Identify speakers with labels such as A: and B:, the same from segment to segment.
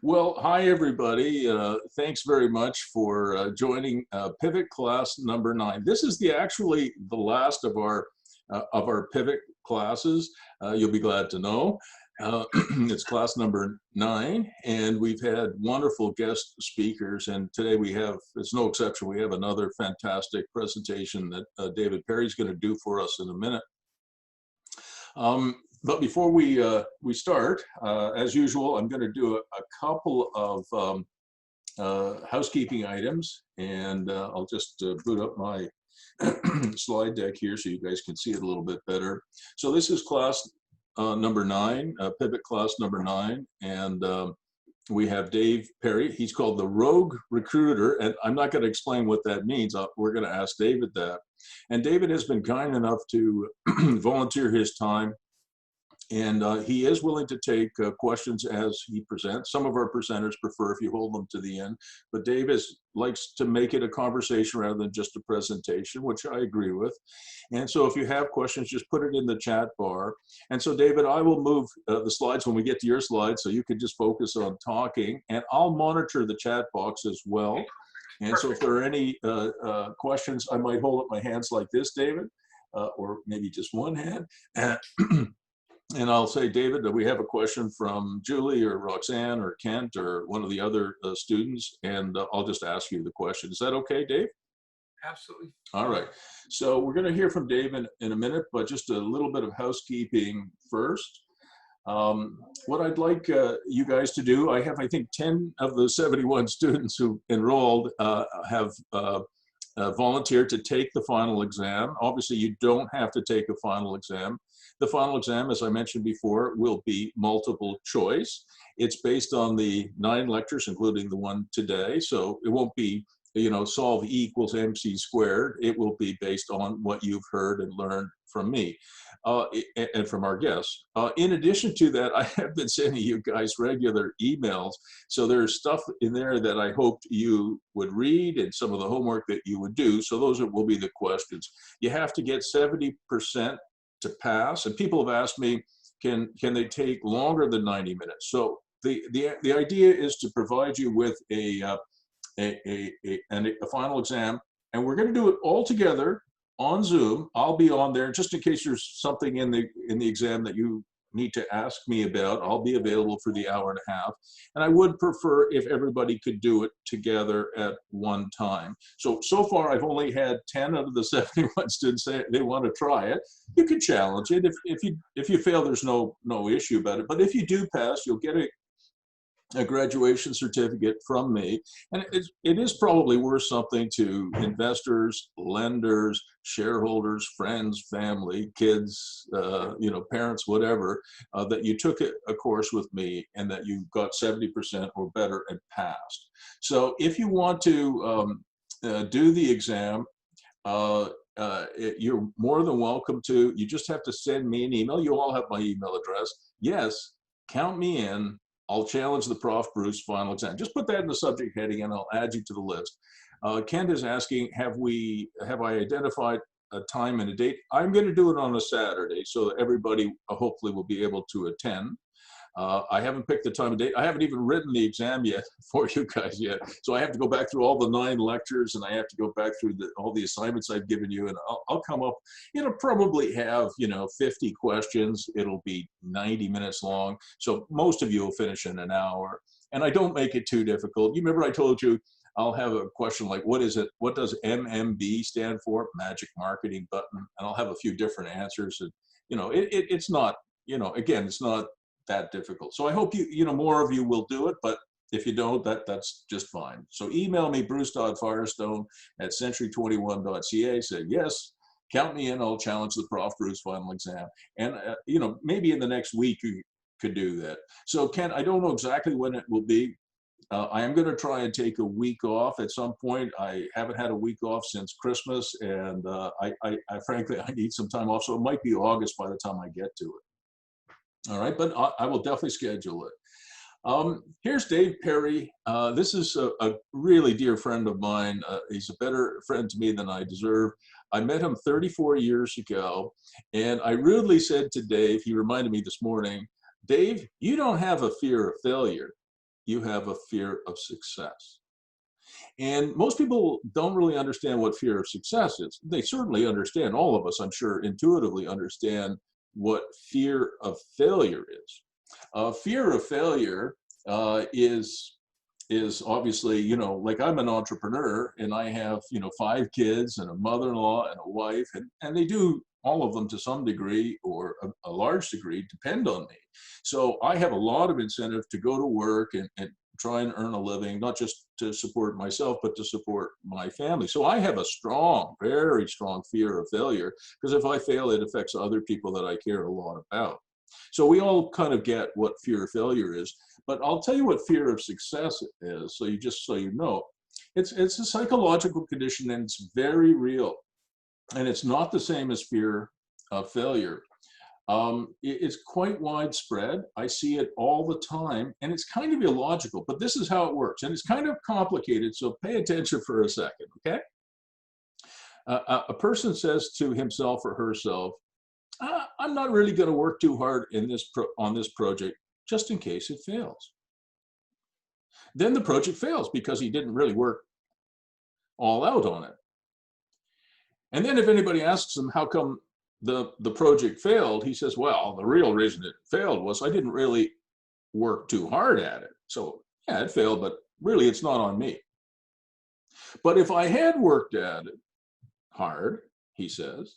A: Well, hi everybody. Thanks very much for joining Pivot class number 9. This is actually the last of our Pivot classes. You'll be glad to know. It's class number 9, and we've had wonderful guest speakers. And today we have, it's no exception, we have another fantastic presentation that David Perry's going to do for us in a minute. But before we start, as usual, I'm going to do a couple of housekeeping items, and I'll just boot up my slide deck here so you guys can see it a little bit better. So this is class number 9, Pivot class number 9, and we have Dave Perry. He's called the Rogue Recruiter, and I'm not going to explain what that means. We're going to ask David that. And David has been kind enough to volunteer his time, and he is willing to take questions as he presents. Some of our presenters prefer if you hold them to the end, but Dave likes to make it a conversation rather than just a presentation, which I agree with. And so if you have questions, just put it in the chat bar. And so David, I will move the slides when we get to your slides, so you can just focus on talking, and I'll monitor the chat box as well. And so if there are any questions, I might hold up my hands like this, David, or maybe just one hand. And I'll say, David, we have a question from Julie or Roxanne or Kent or one of the other students, and I'll just ask you the question. Is that okay, Dave?
B: Absolutely.
A: All right. So we're going to hear from Dave in a minute, but just a little bit of housekeeping first. What I'd like you guys to do, I think 10 of the 71 students who enrolled have volunteered to take the final exam. Obviously, you don't have to take a final exam. The final exam, as I mentioned before, will be multiple choice. It's based on the 9 lectures, including the one today. So it won't be, solve E equals MC squared. It will be based on what you've heard and learned from me and from our guests. In addition to that, I have been sending you guys regular emails. So there's stuff in there that I hoped you would read and some of the homework that you would do. So those will be the questions. You have to get 70% to pass. And people have asked me, can they take longer than 90 minutes? So the idea is to provide you with a final exam, and we're going to do it all together on Zoom. I'll be on there just in case there's something in the exam that you need to ask me about. I'll be available for the hour and a half, and I would prefer if everybody could do it together at one time. So far I've only had 10 out of the 71 students say they want to try it. You can challenge it. If you fail, there's no issue about it. But if you do pass, you'll get a graduation certificate from me, and it is probably worth something to investors, lenders, shareholders, friends, family, kids, parents, whatever, that you took a course with me and that you got 70% or better and passed. So if you want to do the exam, you're more than welcome to. You just have to send me an email. You all have my email address. Yes, count me in. I'll challenge the Prof. Bruce final exam. Just put that in the subject heading and I'll add you to the list. Kent is asking, have I identified a time and a date? I'm going to do it on a Saturday so that everybody hopefully will be able to attend. I haven't picked the time and date. I haven't even written the exam yet for you guys yet. So I have to go back through all the 9 lectures, and I have to go back through all the assignments I've given you, and I'll come up, probably have, 50 questions. It'll be 90 minutes long. So most of you will finish in an hour, and I don't make it too difficult. You remember I told you I'll have a question like, what is it? What does MMB stand for? Magic Marketing Button. And I'll have a few different answers. And, it's not, again, it's not that difficult. So I hope more of you will do it, but if you don't, that's just fine. So email me, bruce.firestone@century21.ca. Say, yes, count me in. I'll challenge the Prof. Bruce final exam. And, maybe in the next week you could do that. So Ken, I don't know exactly when it will be. I am going to try and take a week off at some point. I haven't had a week off since Christmas, and I frankly, I need some time off. So it might be August by the time I get to it. All right, but I will definitely schedule it. Here's Dave Perry. This is a really dear friend of mine. He's a better friend to me than I deserve. I met him 34 years ago, and I rudely said to Dave, he reminded me this morning, Dave, you don't have a fear of failure. you have a fear of success. And most people don't really understand what fear of success is. They certainly understand, all of us, I'm sure, intuitively understand what fear of failure is. Fear of failure is obviously, like I'm an entrepreneur and I have, 5 kids and a mother-in-law and a wife, and they do, all of them to some degree or a large degree, depend on me. So I have a lot of incentive to go to work and try and earn a living, not just to support myself, but to support my family. So I have a strong, very strong fear of failure, because if I fail, it affects other people that I care a lot about. So we all kind of get what fear of failure is, but I'll tell you what fear of success is. So you know, it's a psychological condition and it's very real. And it's not the same as fear of failure. It's quite widespread. I see it all the time, and it's kind of illogical, but this is how it works. And it's kind of complicated, so pay attention for a second, okay? A person says to himself or herself, I'm not really going to work too hard on this project, just in case it fails. Then the project fails because he didn't really work all out on it. And then if anybody asks him how come the project failed, he says, well, the real reason it failed was I didn't really work too hard at it. So yeah, it failed, but really it's not on me. But if I had worked at it hard, he says,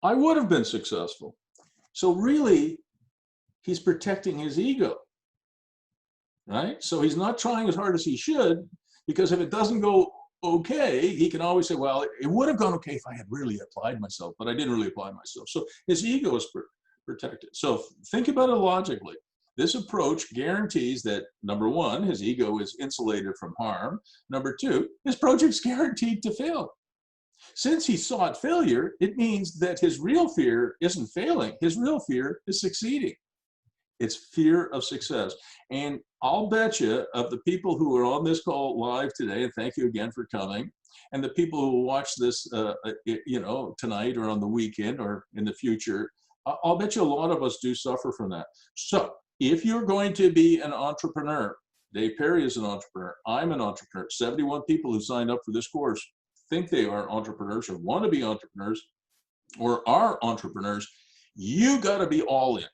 A: I would have been successful. So really, he's protecting his ego, right? So he's not trying as hard as he should, because if it doesn't go okay, he can always say, well, it would have gone okay if I had really applied myself, but I didn't really apply myself. So his ego is protected. So think about it logically. This approach guarantees that, number one, his ego is insulated from harm. Number two, his project's guaranteed to fail. Since he sought failure, it means that his real fear isn't failing. His real fear is succeeding. It's fear of success. And I'll bet you, of the people who are on this call live today, and thank you again for coming, and the people who will watch this, tonight or on the weekend or in the future, I'll bet you a lot of us do suffer from that. So if you're going to be an entrepreneur, Dave Perry is an entrepreneur, I'm an entrepreneur, 71 people who signed up for this course think they are entrepreneurs or want to be entrepreneurs or are entrepreneurs, you got to be all in.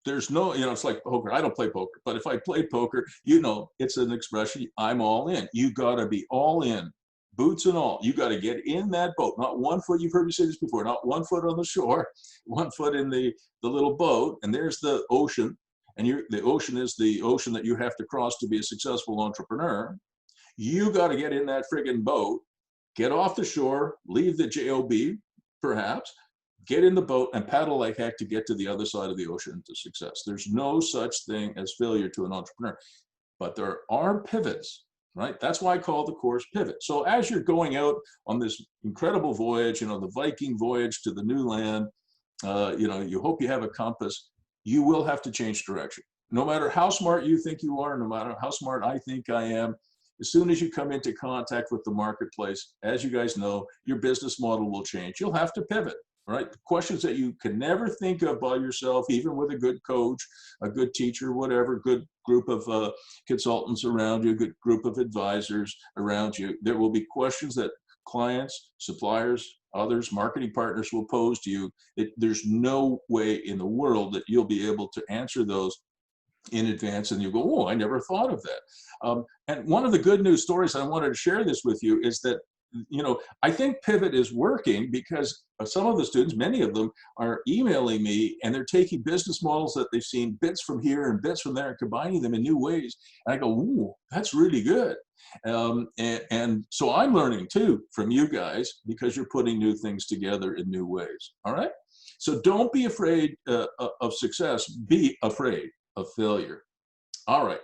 A: There's no, it's like poker. I don't play poker, but if I play poker, it's an expression, I'm all in. You got to be all in, boots and all. You got to get in that boat. Not 1 foot, you've heard me say this before, not 1 foot on the shore, 1 foot in the little boat, and there's the ocean. And the ocean is the ocean that you have to cross to be a successful entrepreneur. You got to get in that friggin' boat, get off the shore, leave the JOB, perhaps, get in the boat and paddle like heck to get to the other side of the ocean to success. There's no such thing as failure to an entrepreneur, but there are pivots, right? That's why I call the course Pivot. So as you're going out on this incredible voyage, the Viking voyage to the new land, you hope you have a compass, you will have to change direction. No matter how smart you think you are, no matter how smart I think I am, as soon as you come into contact with the marketplace, as you guys know, your business model will change. You'll have to pivot, right? Questions that you can never think of by yourself, even with a good coach, a good teacher, whatever, good group of consultants around you, a good group of advisors around you. There will be questions that clients, suppliers, others, marketing partners will pose to you. There's no way in the world that you'll be able to answer those in advance, and you go, oh, I never thought of that. And one of the good news stories, I wanted to share this with you, is that, I think Pivot is working because some of the students, many of them, are emailing me and they're taking business models that they've seen bits from here and bits from there and combining them in new ways. And I go, ooh, that's really good. And so I'm learning too from you guys because you're putting new things together in new ways. All right. So don't be afraid of success. Be afraid of failure. All right.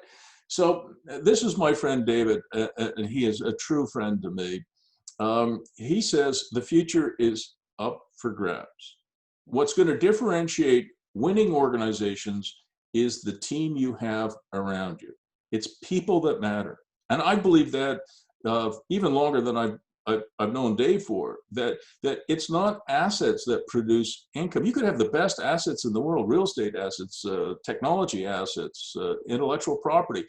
A: So this is my friend David, and he is a true friend to me. He says the future is up for grabs. What's going to differentiate winning organizations is the team you have around you. It's people that matter. And I believe that even longer than I've known Dave for, that it's not assets that produce income. You could have the best assets in the world, real estate assets, technology assets, intellectual property.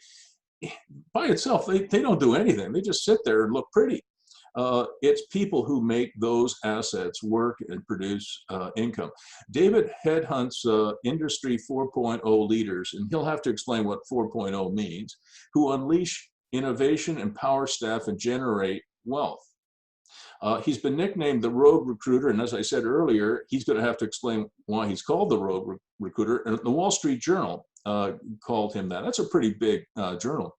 A: by itself, they don't do anything. They just sit there and look pretty. It's people who make those assets work and produce income. David headhunts Industry 4.0 leaders, and he'll have to explain what 4.0 means, who unleash innovation, empower staff, and generate wealth. He's been nicknamed the road recruiter, and as I said earlier, he's going to have to explain why he's called the road recruiter. And the Wall Street Journal called him that. That's a pretty big journal.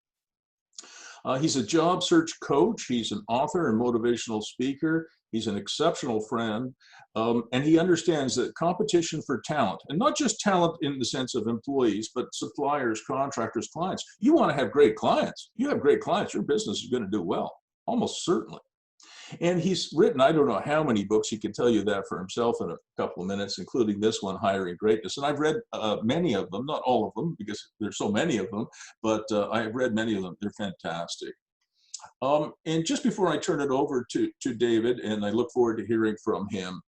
A: He's a job search coach. He's an author and motivational speaker. He's an exceptional friend. And he understands that competition for talent, and not just talent in the sense of employees, but suppliers, contractors, clients. You want to have great clients. You have great clients, your business is going to do well, almost certainly. And he's written, I don't know how many books. He can tell you that for himself in a couple of minutes, including this one, Hiring Greatness. And I've read many of them, not all of them, because there's so many of them, but I've read many of them. They're fantastic. And just before I turn it over to David, and I look forward to hearing from him,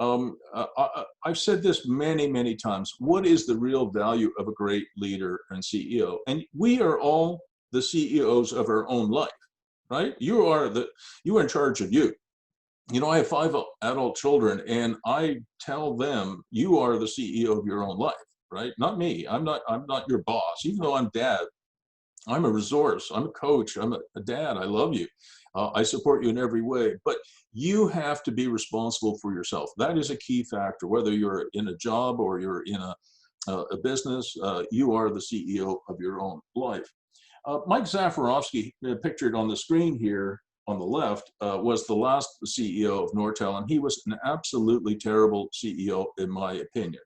A: I've said this many, many times. What is the real value of a great leader and CEO? And we are all the CEOs of our own life. Right? You're in charge of you. You know, I have 5 adult children, and I tell them, you are the CEO of your own life, right? Not me. I'm not your boss. Even though I'm dad, I'm a resource. I'm a coach. I'm a dad. I love you. I support you in every way. But you have to be responsible for yourself. That is a key factor. Whether you're in a job or you're in a business, you are the CEO of your own life. Mike Zafarofsky, pictured on the screen here on the left, was the last CEO of Nortel, and he was an absolutely terrible CEO, in my opinion.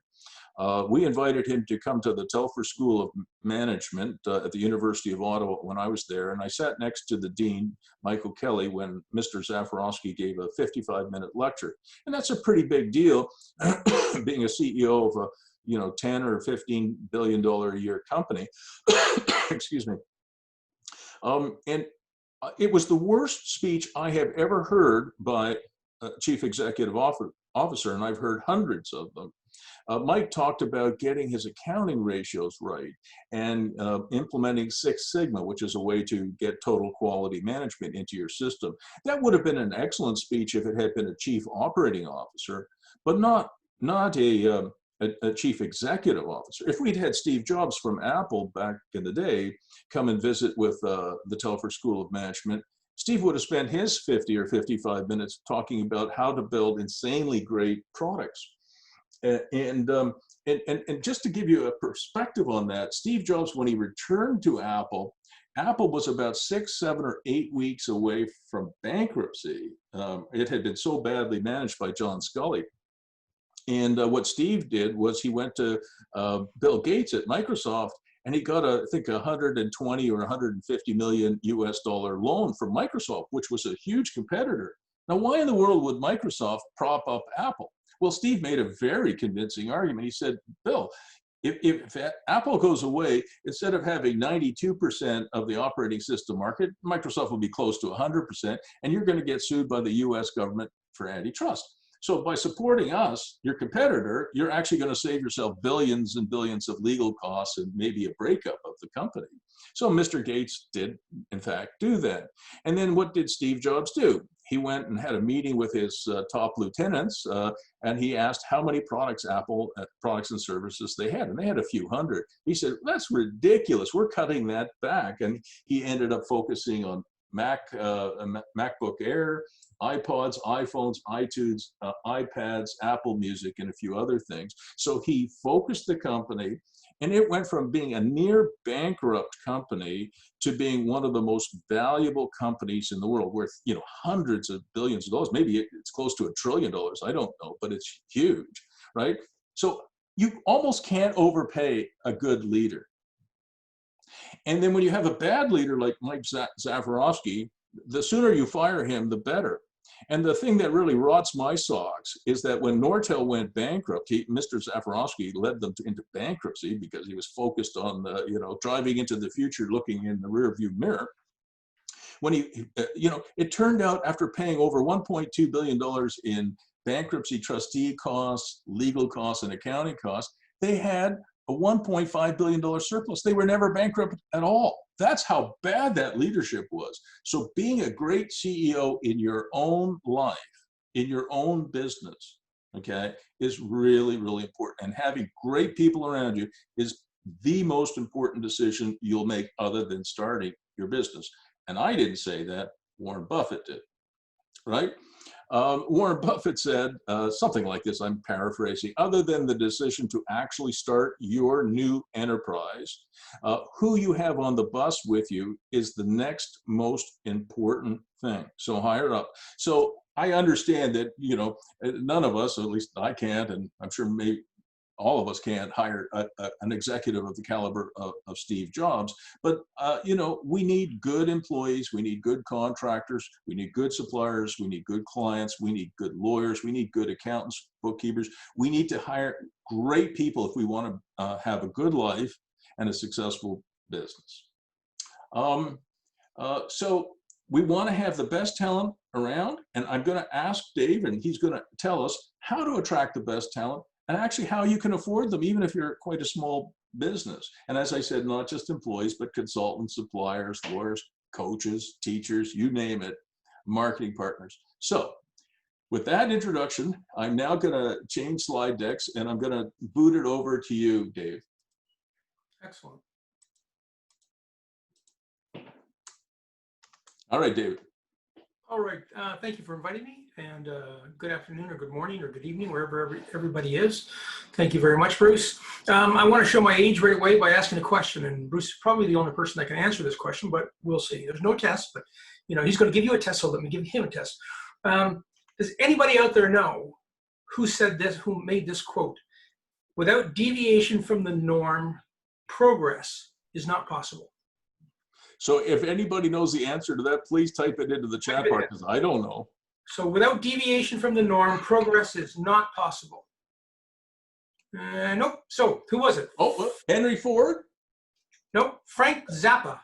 A: We invited him to come to the Telfer School of Management at the University of Ottawa when I was there, and I sat next to the dean, Michael Kelly, when Mr. Zafarofsky gave a 55-minute lecture. And that's a pretty big deal, being a CEO of a 10 or $15 billion a year company. Excuse me. And it was the worst speech I have ever heard by a chief executive officer, and I've heard hundreds of them. Mike talked about getting his accounting ratios right and implementing Six Sigma, which is a way to get total quality management into your system. That would have been an excellent speech if it had been a chief operating officer, but not a chief executive officer. If we'd had Steve Jobs from Apple back in the day come and visit with the Telfer School of Management, Steve would have spent his 50 or 55 minutes talking about how to build insanely great products. And just to give you a perspective on that, Steve Jobs, when he returned to Apple, Apple was about 6, 7, or 8 weeks away from bankruptcy. It had been so badly managed by John Sculley. And what Steve did was he went to Bill Gates at Microsoft, and he got, I think, 120 or 150 million US dollar loan from Microsoft, which was a huge competitor. Now, why in the world would Microsoft prop up Apple? Well, Steve made a very convincing argument. He said, Bill, if Apple goes away, instead of having 92% of the operating system market, Microsoft will be close to 100%, and you're going to get sued by the US government for antitrust. So by supporting us, your competitor, you're actually going to save yourself billions and billions of legal costs and maybe a breakup of the company. So Mr. Gates did, in fact, do that. And then what did Steve Jobs do? He went and had a meeting with his top lieutenants, and he asked how many products products and services they had. And they had a few hundred. He said, that's ridiculous. We're cutting that back. And he ended up focusing on MacBook Air, iPods, iPhones, iTunes, iPads, Apple Music, and a few other things. So he focused the company, and it went from being a near bankrupt company to being one of the most valuable companies in the world, worth hundreds of billions of dollars. Maybe it's close to $1 trillion. I don't know, but it's huge, right? So you almost can't overpay a good leader. And then when you have a bad leader like Mike Zafarofsky, the sooner you fire him, the better. And the thing that really rots my socks is that when Nortel went bankrupt, Mr. Zafarofsky led them into bankruptcy because he was focused on driving into the future, looking in the rearview mirror. When it turned out after paying over $1.2 billion in bankruptcy trustee costs, legal costs, and accounting costs, they had a $1.5 billion surplus. They were never bankrupt at all. That's how bad that leadership was. So being a great CEO in your own life, in your own business, okay, is really, really important. And having great people around you is the most important decision you'll make other than starting your business. And I didn't say that, Warren Buffett did, right? Warren Buffett said something like this, I'm paraphrasing: other than the decision to actually start your new enterprise, who you have on the bus with you is the next most important thing. So higher up. So I understand that, you know, none of us, or at least I can't, and I'm sure maybe all of us can't hire an executive of the caliber of Steve Jobs, but you know, we need good employees, we need good contractors, we need good suppliers, we need good clients, we need good lawyers, we need good accountants, bookkeepers. We need to hire great people if we want to have a good life and a successful business. So we want to have the best talent around, and I'm going to ask Dave, and he's going to tell us how to attract the best talent, and actually how you can afford them, even if you're quite a small business. And as I said, not just employees, but consultants, suppliers, lawyers, coaches, teachers, you name it, marketing partners. So with that introduction, I'm now going to change slide decks, and I'm going to boot it over to you, Dave.
B: Excellent.
A: All right, David.
B: All right. Thank you for inviting me, and good afternoon or good morning or good evening, wherever everybody is. Thank you very much, Bruce. I want to show my age right away by asking a question, and Bruce is probably the only person that can answer this question, but we'll see. There's no test, but you know, he's going to give you a test, so let me give him a test. Does anybody out there know who said this, who made this quote? Without deviation from the norm, progress is not possible.
A: So if anybody knows the answer to that, please type it into the chat bar, because I don't know.
B: So without deviation from the norm, progress is not possible. Nope. So who was it?
A: Oh, Henry Ford?
B: Nope. Frank Zappa.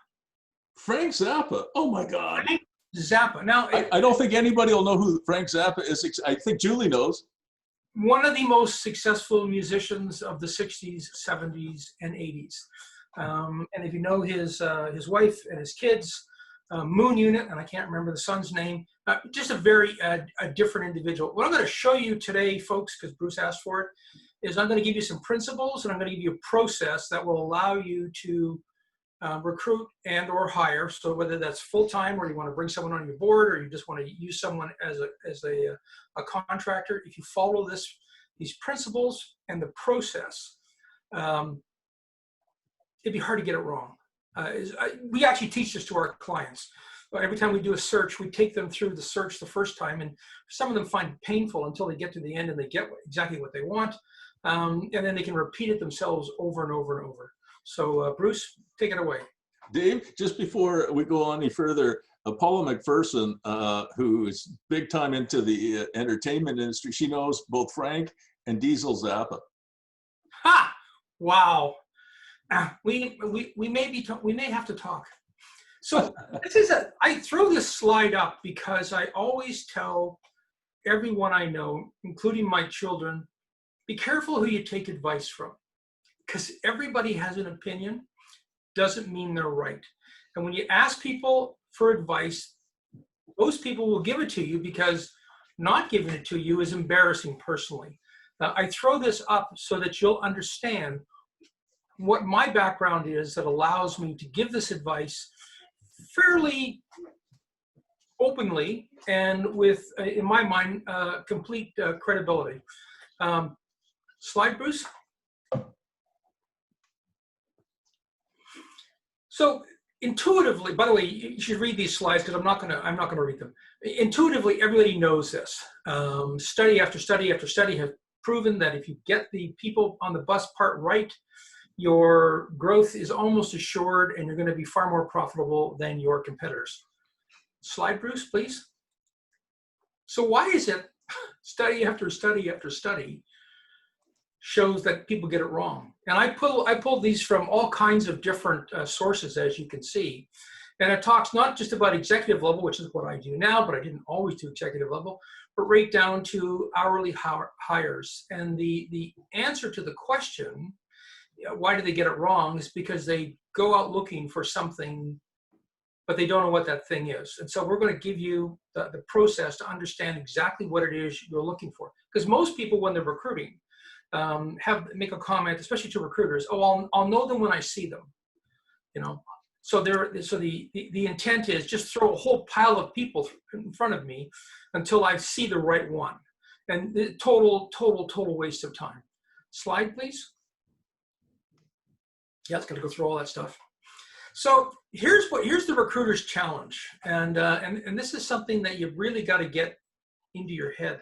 A: Frank Zappa. Oh my God.
B: Frank Zappa. Now,
A: I don't think anybody will know who Frank Zappa is. I think Julie knows.
B: One of the most successful musicians of the 60s, 70s, and 80s. And if you know his wife and his kids, Moon Unit, and I can't remember the son's name, just a very different individual. What I'm going to show you today, folks, because Bruce asked for it, is I'm going to give you some principles, and I'm going to give you a process that will allow you to recruit and or hire. So whether that's full-time, or you want to bring someone on your board, or you just want to use someone as a contractor, if you follow these principles and the process, it'd be hard to get it wrong. We actually teach this to our clients. Every time we do a search, we take them through the search the first time, and some of them find it painful until they get to the end and they get exactly what they want, and then they can repeat it themselves over and over and over. So Bruce, take it away.
A: Dave, just before we go on any further, Paula McPherson, who is big time into the entertainment industry, she knows both Frank and Diesel Zappa.
B: Ha! Wow. We may have to talk. So I throw this slide up because I always tell everyone I know, including my children, be careful who you take advice from, because everybody has an opinion, doesn't mean they're right. And when you ask people for advice, those people will give it to you, because not giving it to you is embarrassing personally. I throw this up so that you'll understand what my background is that allows me to give this advice fairly openly and with, in my mind, complete credibility. Slide, Bruce. So intuitively, by the way, you should read these slides, because I'm not gonna read them. Intuitively, everybody knows this. Study after study after study have proven that if you get the people on the bus part right, your growth is almost assured, and you're going to be far more profitable than your competitors. Slide, Bruce, please. So why is it study after study after study shows that people get it wrong? And I pulled these from all kinds of different sources, as you can see. And it talks not just about executive level, which is what I do now, but I didn't always do executive level, but right down to hourly hires. And the answer to the question why do they get it wrong? Is because they go out looking for something, but they don't know what that thing is. And so we're going to give you the process to understand exactly what it is you're looking for. Because most people, when they're recruiting, make a comment, especially to recruiters, oh, I'll know them when I see them. You know, so the intent is just throw a whole pile of people in front of me until I see the right one. And the total waste of time. Slide, please. Yeah, it's going to go through all that stuff. So here's the recruiter's challenge, and this is something that you've really got to get into your head.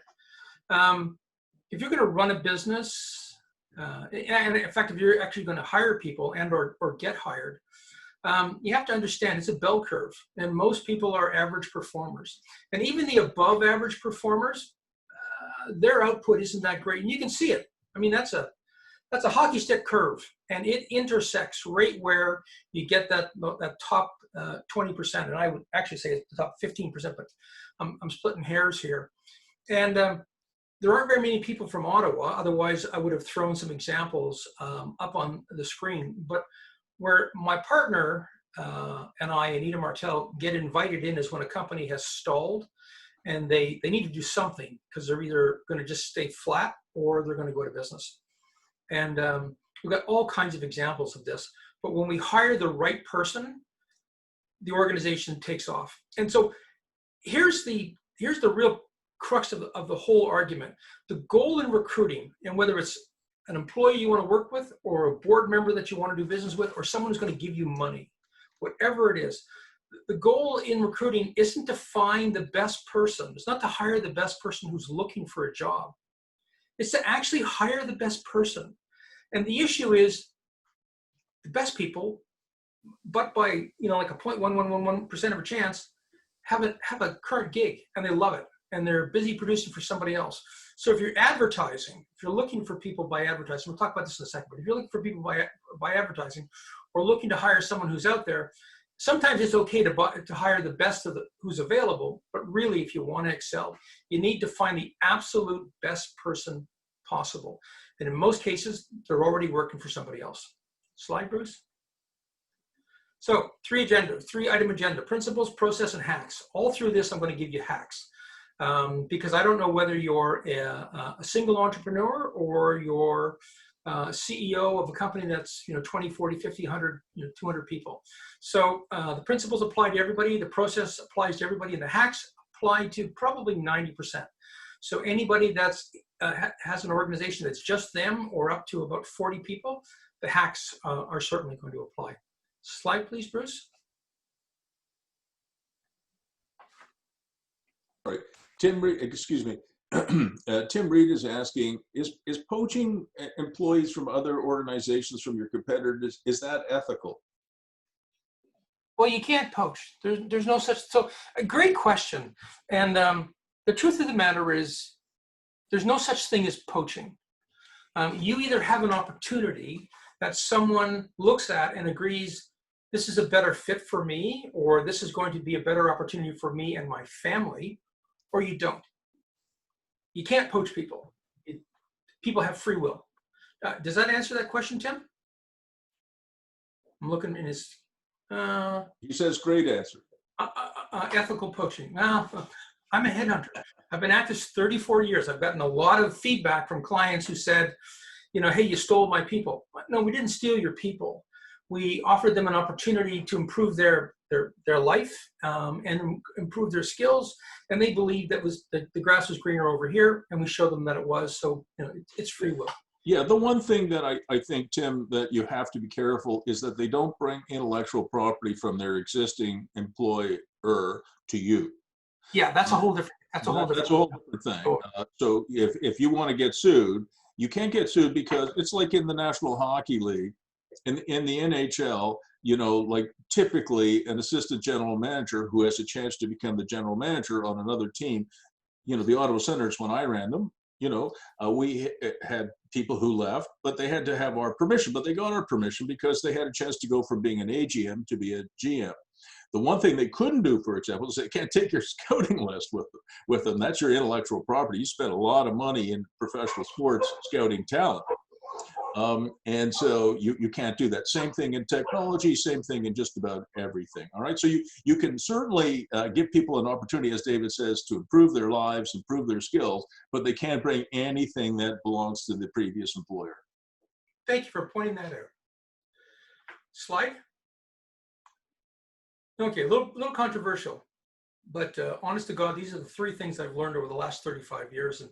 B: If you're going to run a business, and in fact, if you're actually going to hire people and or get hired, you have to understand it's a bell curve, and most people are average performers, and even the above average performers, their output isn't that great, and you can see it. I mean, that's a hockey stick curve, and it intersects right where you get that top 20%, and I would actually say it's the top 15%, but I'm splitting hairs here. And there aren't very many people from Ottawa, otherwise I would have thrown some examples up on the screen. But where my partner and I, Anita Martel, get invited in is when a company has stalled, and they need to do something because they're either going to just stay flat or they're going to go to business. And we've got all kinds of examples of this. But when we hire the right person, the organization takes off. And so here's the real crux of the whole argument. The goal in recruiting, and whether it's an employee you want to work with or a board member that you want to do business with or someone who's going to give you money, whatever it is, the goal in recruiting isn't to find the best person. It's not to hire the best person who's looking for a job. It's to actually hire the best person. And the issue is the best people, but by, like a 0.1111% of a chance, have a current gig and they love it and they're busy producing for somebody else. So if you're advertising, if you're looking for people by advertising, we'll talk about this in a second, but if you're looking for people by advertising or looking to hire someone who's out there, sometimes it's okay to hire the best of who's available, but really if you want to excel, you need to find the absolute best person possible. And in most cases, they're already working for somebody else. Slide, Bruce. So 3-item agenda, principles, process, and hacks. All through this, I'm going to give you hacks because I don't know whether you're a single entrepreneur or you're CEO of a company that's 20, 40, 50, 100, 200 people. So the principles apply to everybody, the process applies to everybody, and the hacks apply to probably 90%. So anybody that's has an organization that's just them or up to about 40 people, the hacks are certainly going to apply. Slide, please, Bruce.
A: All right. Tim Reed, excuse me. Tim Reed is asking, is poaching employees from other organizations, from your competitors, is that ethical?
B: Well, you can't poach. There's no such, so a great question. And the truth of the matter is there's no such thing as poaching. You either have an opportunity that someone looks at and agrees, this is a better fit for me, or this is going to be a better opportunity for me and my family, or you don't. You can't poach people. People have free will. Does that answer that question, Tim? I'm looking in his...
A: He says great answer.
B: Ethical poaching. Well, I'm a headhunter. I've been at this 34 years. I've gotten a lot of feedback from clients who said, hey, you stole my people. No, we didn't steal your people. We offered them an opportunity to improve their life and improve their skills, and they believed that the grass was greener over here, and we showed them that it was. So it's free will.
A: Yeah, the one thing that I think, Tim, that you have to be careful is that they don't bring intellectual property from their existing employer to you.
B: Yeah, that's a whole different. That's a whole different
A: thing. So if you want to get sued, you can't get sued because it's like in the National Hockey League, in the NHL. Like typically an assistant general manager who has a chance to become the general manager on another team. The Ottawa Senators, when I ran them, we had people who left, but they had to have our permission. But they got our permission because they had a chance to go from being an AGM to be a GM. The one thing they couldn't do, for example, is they can't take your scouting list with them. That's your intellectual property. You spend a lot of money in professional sports scouting talent. And so you can't do that. Same thing in technology, same thing in just about everything. All right. So you can certainly give people an opportunity, as David says, to improve their lives, improve their skills, but they can't bring anything that belongs to the previous employer.
B: Thank you for pointing that out. Slide. Okay, a little controversial, but honest to God, these are the three things I've learned over the last 35 years. And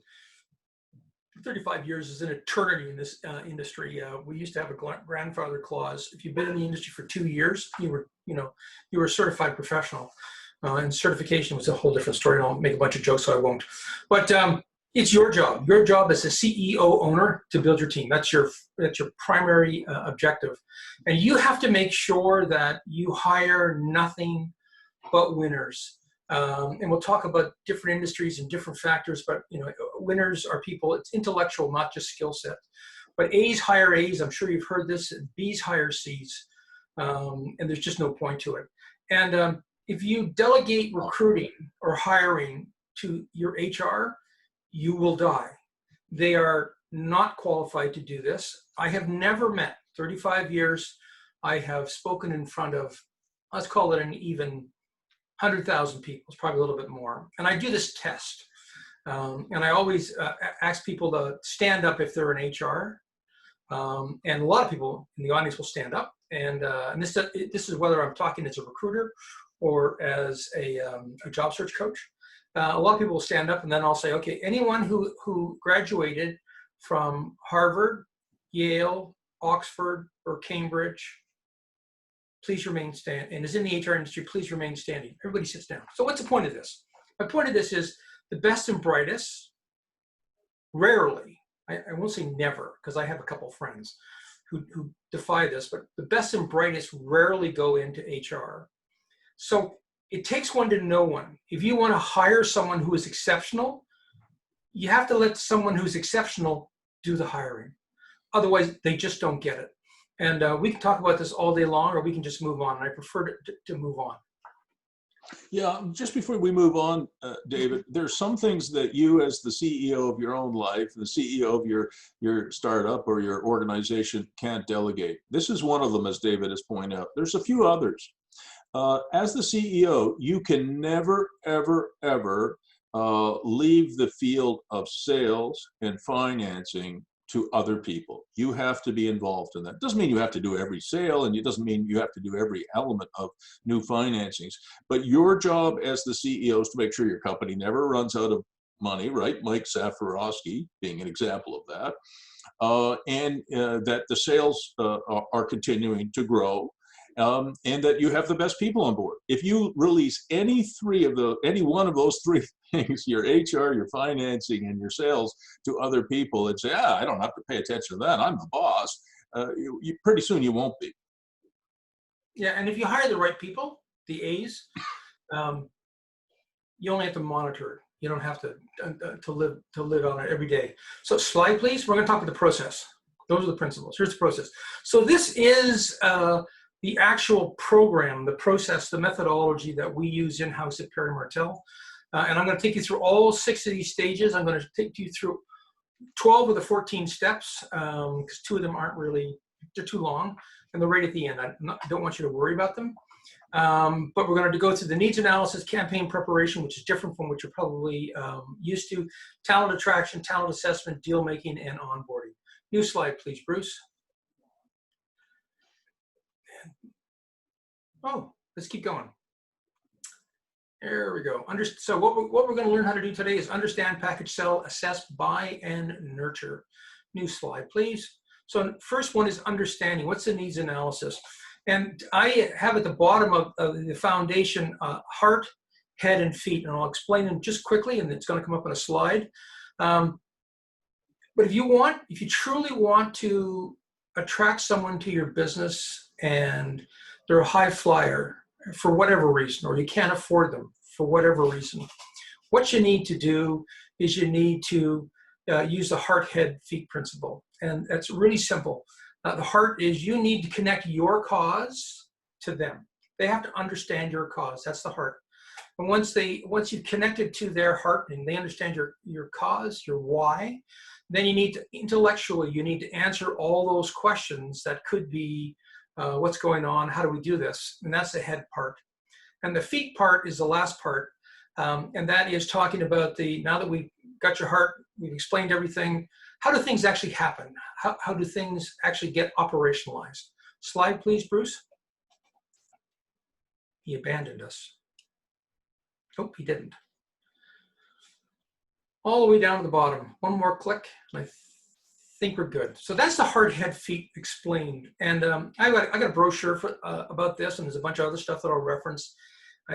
B: 35 years is an eternity in this industry. We used to have a grandfather clause. If you've been in the industry for 2 years, you were a certified professional. And certification was a whole different story. And I'll make a bunch of jokes, so I won't. But it's your job. Your job as a CEO owner to build your team. That's your primary objective. And you have to make sure that you hire nothing but winners. And we'll talk about different industries and different factors, but winners are people. It's intellectual, not just skill set. But A's hire A's. I'm sure you've heard this. B's hire C's, and there's just no point to it. And if you delegate recruiting or hiring to your HR, you will die. They are not qualified to do this. I have never met, 35 years, I have spoken in front of, let's call it an even 100,000 people. It's probably a little bit more. And I do this test. And I always ask people to stand up if they're in HR. And a lot of people in the audience will stand up. And this is whether I'm talking as a recruiter or as a job search coach. A lot of people will stand up, and then I'll say, okay, anyone who graduated from Harvard, Yale, Oxford, or Cambridge, please remain standing, and is in the HR industry, please remain standing. Everybody sits down. So what's the point of this? My point of this is the best and brightest, rarely, I won't say never, because I have a couple friends who defy this, but the best and brightest rarely go into HR. So it takes one to know one. If you want to hire someone who is exceptional, you have to let someone who's exceptional do the hiring. Otherwise, they just don't get it. And we can talk about this all day long, or we can just move on. And I prefer to move on.
A: Yeah, just before we move on, David, there's some things that you as the CEO of your own life, the CEO of your startup or your organization can't delegate. This is one of them, as David has pointed out. There's a few others. As the CEO, you can never, ever, ever leave the field of sales and financing to other people. You have to be involved in that. Doesn't mean you have to do every sale, and it doesn't mean you have to do every element of new financings. But your job as the CEO is to make sure your company never runs out of money, right? Mike Safarowski being an example of that. And that the sales are continuing to grow. And that you have the best people on board. If you release any one of those three things, your HR, your financing, and your sales, to other people and say, I don't have to pay attention to that, I'm the boss, pretty soon you won't be.
B: Yeah, and if you hire the right people, the A's, you only have to monitor it. You don't have to live on it every day. So slide, please. We're going to talk about the process. Those are the principles. Here's the process. So this is the actual program, the process, the methodology that we use in-house at Perry Martell. And I'm going to take you through all 6 of these stages. I'm going to take you through 12 of the 14 steps, because 2 of them aren't really, they're too long, and they're right at the end. I don't want you to worry about them. But we're going to go through the needs analysis, campaign preparation, which is different from what you're probably used to, talent attraction, talent assessment, deal making, and onboarding. New slide, please, Bruce. Oh, let's keep going. There we go. So what we're going to learn how to do today is understand, package, sell, assess, buy, and nurture. New slide, please. So first one is understanding. What's the needs analysis? And I have at the bottom of the foundation heart, head, and feet. And I'll explain them just quickly, and it's going to come up on a slide. But if you truly want to attract someone to your business and they're a high flyer for whatever reason, or you can't afford them for whatever reason, what you need to do is you need to use the heart, head, feet principle. And that's really simple. The heart is you need to connect your cause to them. They have to understand your cause. That's the heart. And once you've connected to their heart and they understand your cause, your why, Then you need to, intellectually, you need to answer all those questions that could be, what's going on, how do we do this? And that's the head part. And the feet part is the last part. And that is talking about now that we've got your heart, we've explained everything, how do things actually happen? How do things actually get operationalized? Slide, please, Bruce. He abandoned us. Nope, he didn't. All the way down to the bottom. One more click, and I think we're good. So that's the heart, head, feet explained. And I got a brochure about this, and there's a bunch of other stuff that I'll reference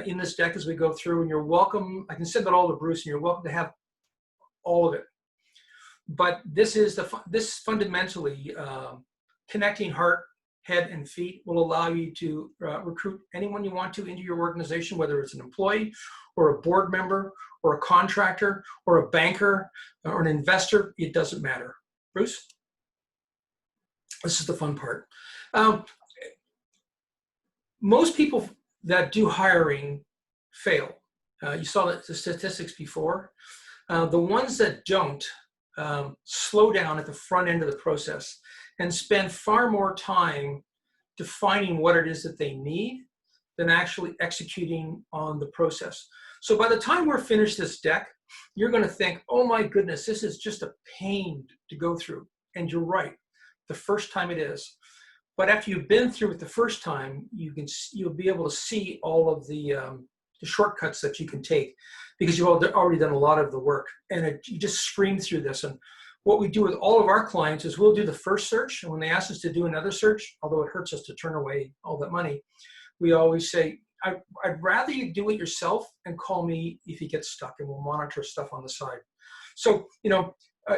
B: in this deck as we go through. And you're welcome. I can send that all to Bruce, and you're welcome to have all of it. But this is this fundamentally connecting heart, head, and feet will allow you to recruit anyone you want to into your organization, whether it's an employee or a board member or a contractor or a banker or an investor. It doesn't matter. Bruce? This is the fun part. Most people that do hiring fail. You saw the statistics before. The ones that don't slow down at the front end of the process and spend far more time defining what it is that they need than actually executing on the process. So by the time we're finished this deck, you're going to think, oh my goodness, this is just a pain to go through. And you're right, the first time it is. But after you've been through it the first time, you'll be able to see all of the shortcuts that you can take, because you've already done a lot of the work. And you just scream through this. And what we do with all of our clients is we'll do the first search, and when they ask us to do another search, although it hurts us to turn away all that money, we always say, I'd rather you do it yourself and call me if you get stuck, and we'll monitor stuff on the side. So,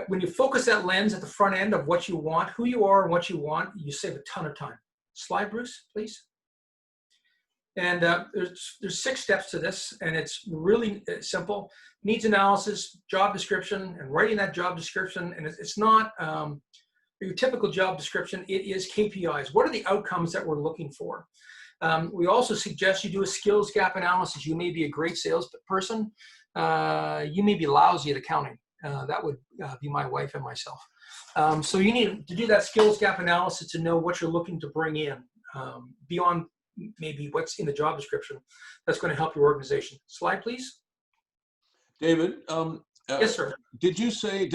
B: when you focus that lens at the front end of what you want, who you are and what you want, you save a ton of time. Slide, Bruce, please. And there's 6 steps to this, and it's really simple. Needs analysis, job description, and writing that job description. And it's not your typical job description. It is KPIs. What are the outcomes that we're looking for? We also suggest you do a skills gap analysis. You may be a great salesperson. You may be lousy at accounting. That would be my wife and myself. So you need to do that skills gap analysis to know what you're looking to bring in beyond maybe what's in the job description. That's going to help your organization. Slide, please.
A: David,
B: yes, sir.
A: Did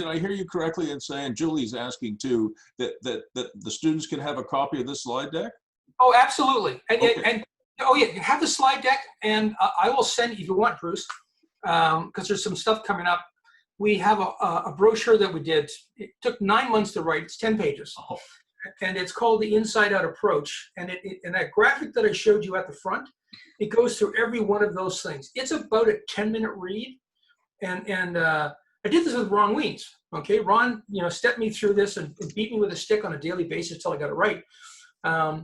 A: I hear you correctly in saying, Julie's asking too, that the students can have a copy of this slide deck?
B: Oh, absolutely. And,
A: okay.
B: and oh yeah, you have the slide deck, and I will send, if you want, Bruce, because there's some stuff coming up. We have a brochure that we did. It took 9 months to write. It's 10 pages.
A: Oh.
B: And it's called the Inside Out Approach. And and that graphic that I showed you at the front, it goes through every one of those things. It's about a 10-minute read. And I did this with Ron Weens. Okay, Ron, stepped me through this and beat me with a stick on a daily basis till I got it right.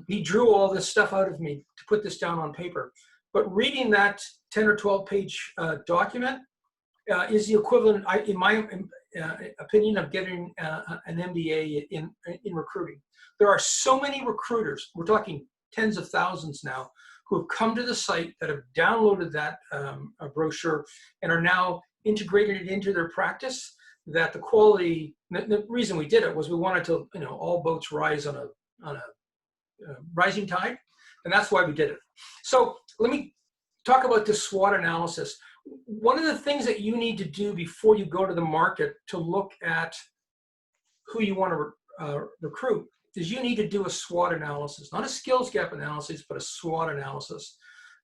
B: He drew all this stuff out of me to put this down on paper. But reading that 10 or 12 page document is the equivalent, in my opinion, of getting an MBA in recruiting. There are so many recruiters, we're talking tens of thousands now, who have come to the site, that have downloaded that brochure and are now integrating it into their practice, that the quality, the reason we did it was we wanted to, all boats rise on a rising tide, and that's why we did it. So let me talk about this SWOT analysis. One of the things that you need to do before you go to the market to look at who you want to recruit is you need to do a SWOT analysis, not a skills gap analysis, but a SWOT analysis.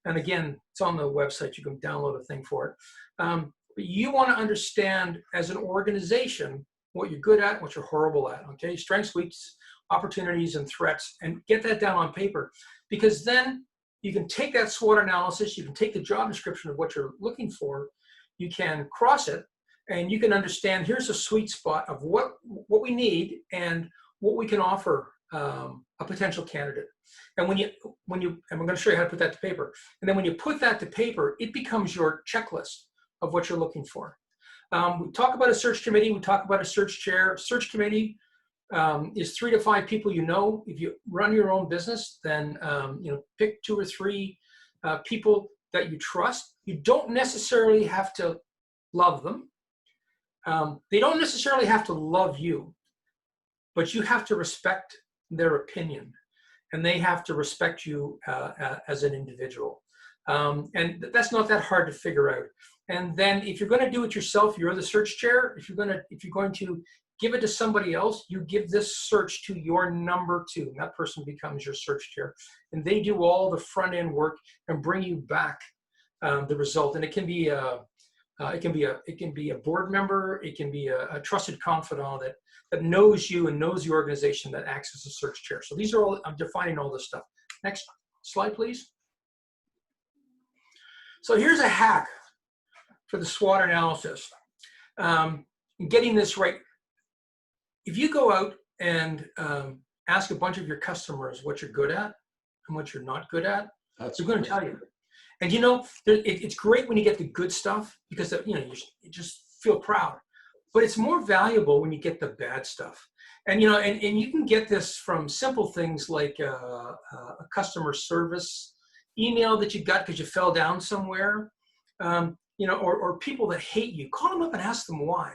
B: And again, it's on the website. You can download a thing for it. But you want to understand as an organization what you're good at, what you're horrible at, okay? Strengths, weaknesses, opportunities, and threats, and get that down on paper, because then you can take that SWOT analysis, you can take the job description of what you're looking for, you can cross it, and you can understand, here's a sweet spot of what we need and what we can offer a potential candidate. And and I'm going to show you how to put that to paper. And then when you put that to paper, it becomes your checklist of what you're looking for. We talk about a search committee, we talk about a search chair. Search committee is 3 to 5 people you know. If you run your own business, then pick 2 or 3 people that you trust. You don't necessarily have to love them. They don't necessarily have to love you, but you have to respect their opinion, and they have to respect you as an individual. And that's not that hard to figure out. And then if you're going to do it yourself, you're the search chair. If you're going to give it to somebody else, you give this search to your number two, and that person becomes your search chair. And they do all the front end work and bring you back the result. And it can be a board member, it can be a trusted confidant that knows you and knows the organization that acts as a search chair. So these are all, I'm defining all this stuff. Next slide, please. So here's a hack for the SWOT analysis. Getting this right. If you go out and ask a bunch of your customers what you're good at and what you're not good at, they're going to tell you. And you know, it's great when you get the good stuff because you just feel proud. But it's more valuable when you get the bad stuff. And you know, and you can get this from simple things like a customer service email that you got because you fell down somewhere. You know, or people that hate you. Call them up and ask them why.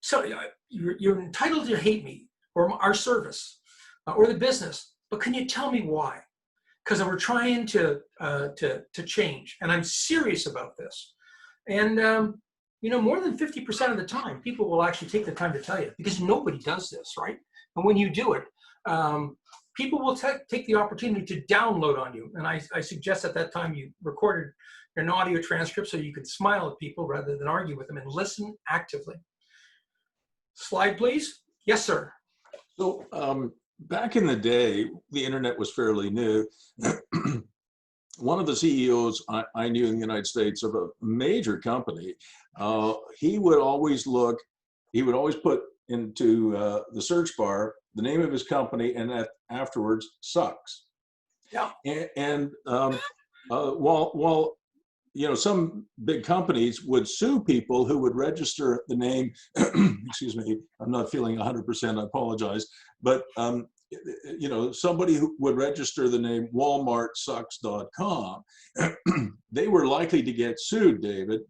B: So you're entitled to hate me or our service or the business, but can you tell me why? Because we're trying to change, and I'm serious about this. And you know, more than 50% of the time, people will actually take the time to tell you because nobody does this, right? And when you do it, people will take the opportunity to download on you. And I suggest at that time you recorded an audio transcript so you could smile at people rather than argue with them and listen actively. Slide, please. Yes, sir.
A: So back in the day, the internet was fairly new. One of the CEOs I knew in the United States of a major company, he would always put into the search bar the name of his company and afterwards sucks.
B: Yeah.
A: And while you know, some big companies would sue people who would register the name, excuse me, I'm not feeling 100%, I apologize, but you know, somebody who would register the name walmartsucks.com, they were likely to get sued, David,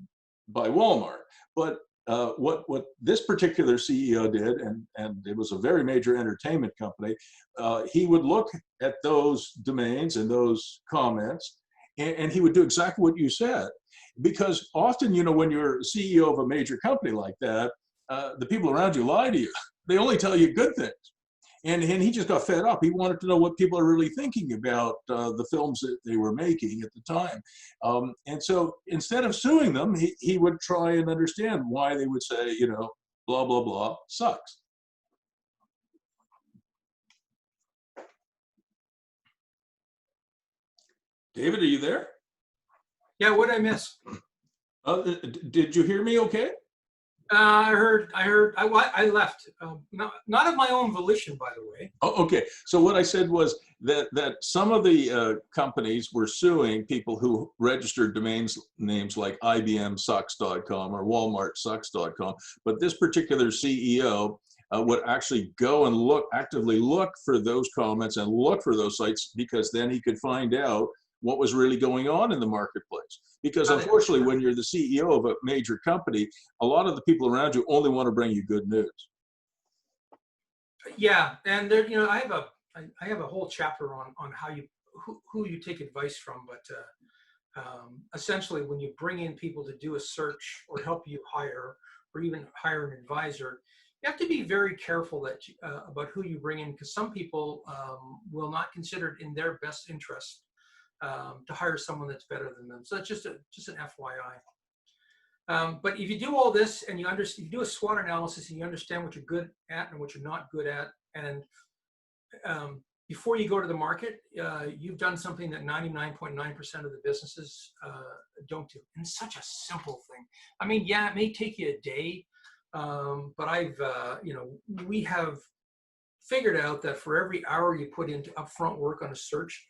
A: by Walmart. But what this particular CEO did, and it was a very major entertainment company, he would look at those domains and those comments, and he would do exactly what you said. Because often, you know, when you're CEO of a major company like that, the people around you lie to you. They only tell you good things. And he just got fed up. He wanted to know what people are really thinking about the films that they were making at the time. And so instead of suing them, he would try and understand why they would say, you know, blah, blah, blah, sucks. David, are you there?
B: Yeah, what did I miss?
A: Did you hear me okay?
B: I left. Not of my own volition, by the way.
A: Oh, okay. So what I said was that some of the companies were suing people who registered domains names like IBMsucks.com or WalmartSucks.com, but this particular CEO would actually go and actively look for those comments and look for those sites, because then he could find out what was really going on in the marketplace. Because unfortunately, when you're the CEO of a major company, a lot of the people around you only want to bring you good news.
B: Yeah, and there, you know, I have a whole chapter on how who you take advice from, but essentially, when you bring in people to do a search or help you hire, or even hire an advisor, you have to be very careful that about who you bring in, because some people will not consider it in their best interest to hire someone that's better than them. So that's just an FYI. But if you do all this and if you do a SWOT analysis and you understand what you're good at and what you're not good at, and before you go to the market, you've done something that 99.9% of the businesses don't do. And it's such a simple thing. I mean, yeah, it may take you a day, but we have figured out that for every hour you put into upfront work on a search,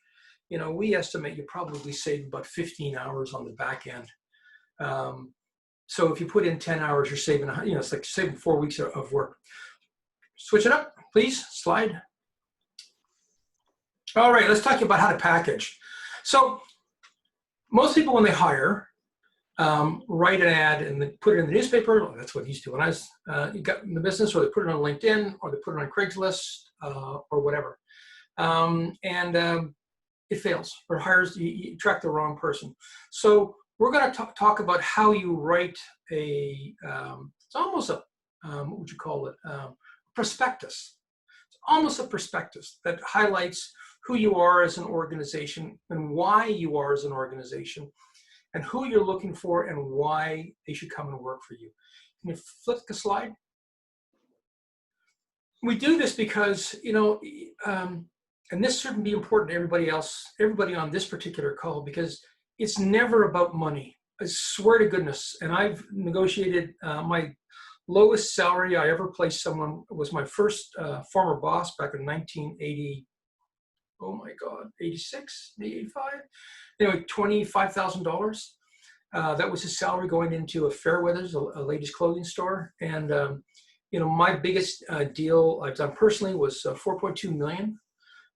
B: you know, we estimate you probably save about 15 hours on the back end. So if you put in 10 hours, you're saving, you know, it's like saving 4 weeks of work. Switch it up, please. Slide. All right, let's talk about how to package. So most people, when they hire, write an ad and then put it in the newspaper. Well, that's what they used to when I was got in the business, or they put it on LinkedIn, or they put it on Craigslist, or whatever. It fails, or you attract the wrong person. So we're going to talk about how you write it's almost a, what would you call it, prospectus. It's almost a prospectus that highlights who you are as an organization and why you are as an organization, and who you're looking for and why they should come and work for you. Can you flip the slide? We do this because, and this shouldn't be important to everybody on this particular call, because it's never about money. I swear to goodness. And I've negotiated my lowest salary I ever placed someone was my first former boss back in 1980. Oh my God, 86, 85. Anyway, $25,000. That was his salary going into a Fairweathers, a ladies' clothing store. And my biggest deal I've done personally was 4.2 million.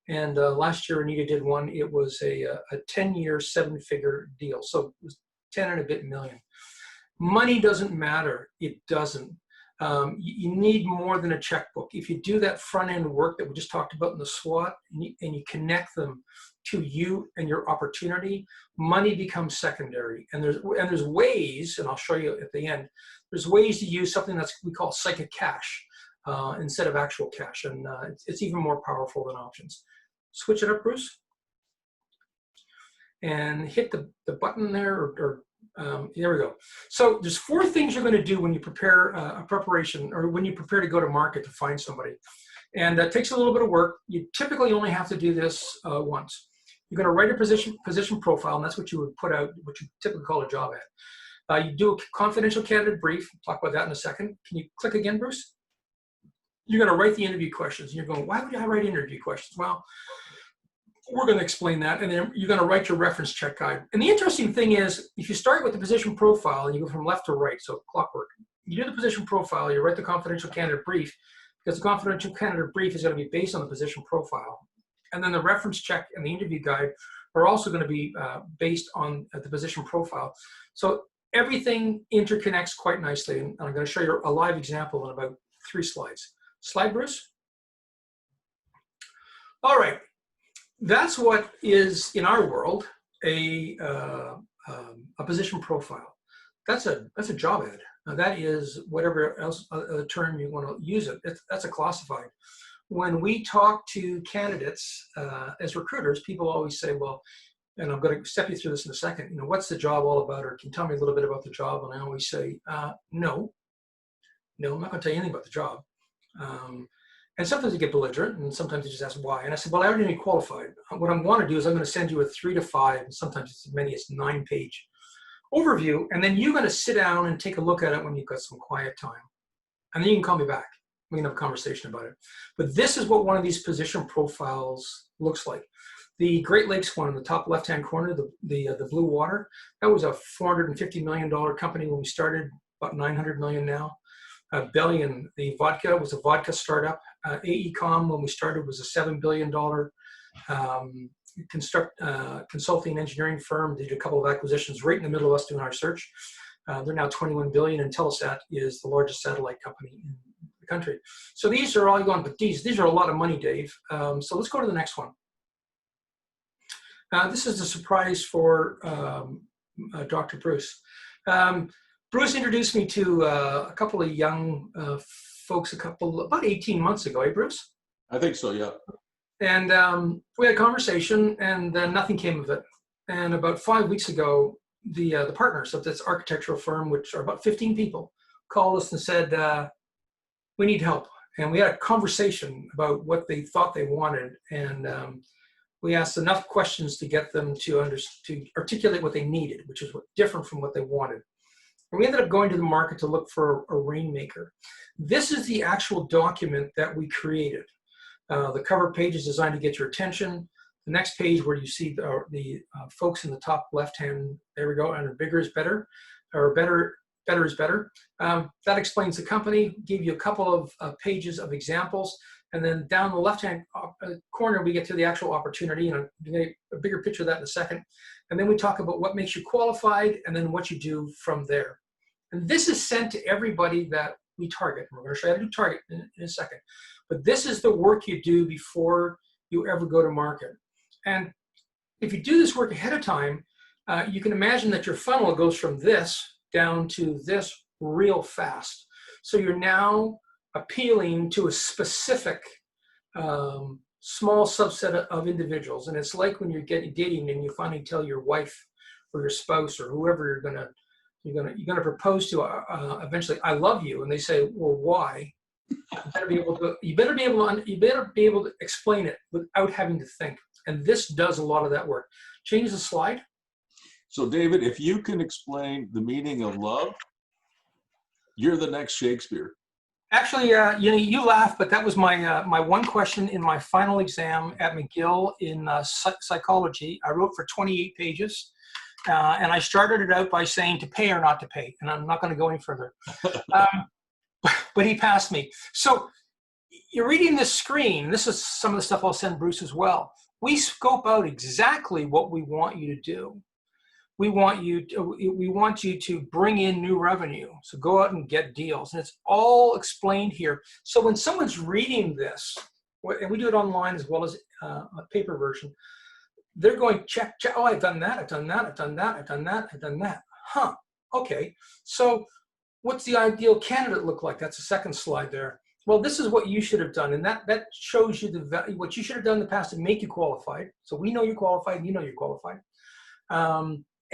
B: And last year, Anita did one. It was a 10-year, 7-figure deal. So it was 10 and a bit million. Money doesn't matter. It doesn't. You need more than a checkbook. If you do that front-end work that we just talked about in the SWOT, and you connect them to you and your opportunity, money becomes secondary. And there's ways, and I'll show you at the end, there's ways to use something we call psychic cash instead of actual cash. And it's even more powerful than options. Switch it up, Bruce. And hit the button there, there we go. So there's 4 things you're going to do when you prepare a preparation, or when you prepare to go to market to find somebody. And that takes a little bit of work. You typically only have to do this once. You're going to write a position profile, and that's what you would put out, what you typically call a job ad. You do a confidential candidate brief. We'll talk about that in a second. Can you click again, Bruce? You're going to write the interview questions. And you're going, why would I write interview questions? Well, we're going to explain that, and then you're going to write your reference check guide. And the interesting thing is, if you start with the position profile and you go from left to right, so clockwork, you do the position profile, you write the confidential candidate brief, because the confidential candidate brief is going to be based on the position profile. And then the reference check and the interview guide are also going to be based on the position profile. So everything interconnects quite nicely, and I'm going to show you a live example in about 3 slides. Slide, Bruce. All right. That's what is, in our world, a position profile. That's a job ad. Now that is whatever else term you want to use it. That's a classified. When we talk to candidates as recruiters, people always say, well, and I'm going to step you through this in a second, what's the job all about, or can you tell me a little bit about the job? And I always say, no, I'm not going to tell you anything about the job. And sometimes you get belligerent, and sometimes you just ask why. And I said, well, I already need qualified. What I want to do is I'm going to send you a 3 to 5, and sometimes it's as many as 9-page overview. And then you're going to sit down and take a look at it when you've got some quiet time. And then you can call me back. We can have a conversation about it. But this is what one of these position profiles looks like. The Great Lakes one in the top left-hand corner, the blue water, that was a $450 million company when we started, about $900 million now. Bellion, the vodka, was a vodka startup. AECom, when we started, was a $7 billion consulting engineering firm. They did a couple of acquisitions right in the middle of us doing our search. They're now $21 billion, and Telesat is the largest satellite company in the country. So these are all going, but these are a lot of money, Dave. So let's go to the next one. This is a surprise for Dr. Bruce. Bruce introduced me to a couple of young folks about 18 months ago, eh, Bruce?
A: I think so, yeah.
B: And we had a conversation, and then nothing came of it. And about 5 weeks ago, the partners of this architectural firm, which are about 15 people, called us and said, we need help. And we had a conversation about what they thought they wanted. And we asked enough questions to get them to articulate what they needed, which is different from what they wanted. And we ended up going to the market to look for a rainmaker. This is the actual document that we created. The cover page is designed to get your attention. The next page, where you see the folks in the top left-hand, there we go, and bigger is better, or better is better. That explains the company, give you a couple of pages of examples, and then down the left-hand corner, we get to the actual opportunity, and I'll get a bigger picture of that in a second. And then we talk about what makes you qualified and then what you do from there. And this is sent to everybody that we target. We're going to show you how to do target in a second. But this is the work you do before you ever go to market. And if you do this work ahead of time, you can imagine that your funnel goes from this down to this real fast. So you're now appealing to a specific small subset of individuals. And it's like when you're dating and you finally tell your wife or your spouse or whoever you're gonna propose to eventually, I love you, and they say, well, why? You better be able to explain it without having to think. And this does a lot of that work. Change the slide.
A: So David, if you can explain the meaning of love, you're the next Shakespeare.
B: Actually, you laugh, but that was my my one question in my final exam at McGill in psychology. I wrote for 28 pages, and I started it out by saying to pay or not to pay, and I'm not going to go any further. But he passed me. So you're reading this screen. This is some of the stuff I'll send Bruce as well. We scope out exactly what we want you to do. We want you to bring in new revenue. So go out and get deals. And it's all explained here. So when someone's reading this, and we do it online as well as a paper version, they're going, check, oh, I've done that, I've done that, I've done that, I've done that, I've done that. Huh, okay. So what's the ideal candidate look like? That's the second slide there. Well, this is what you should have done. And that shows you what you should have done in the past to make you qualified. So we know you're qualified, and you know you're qualified.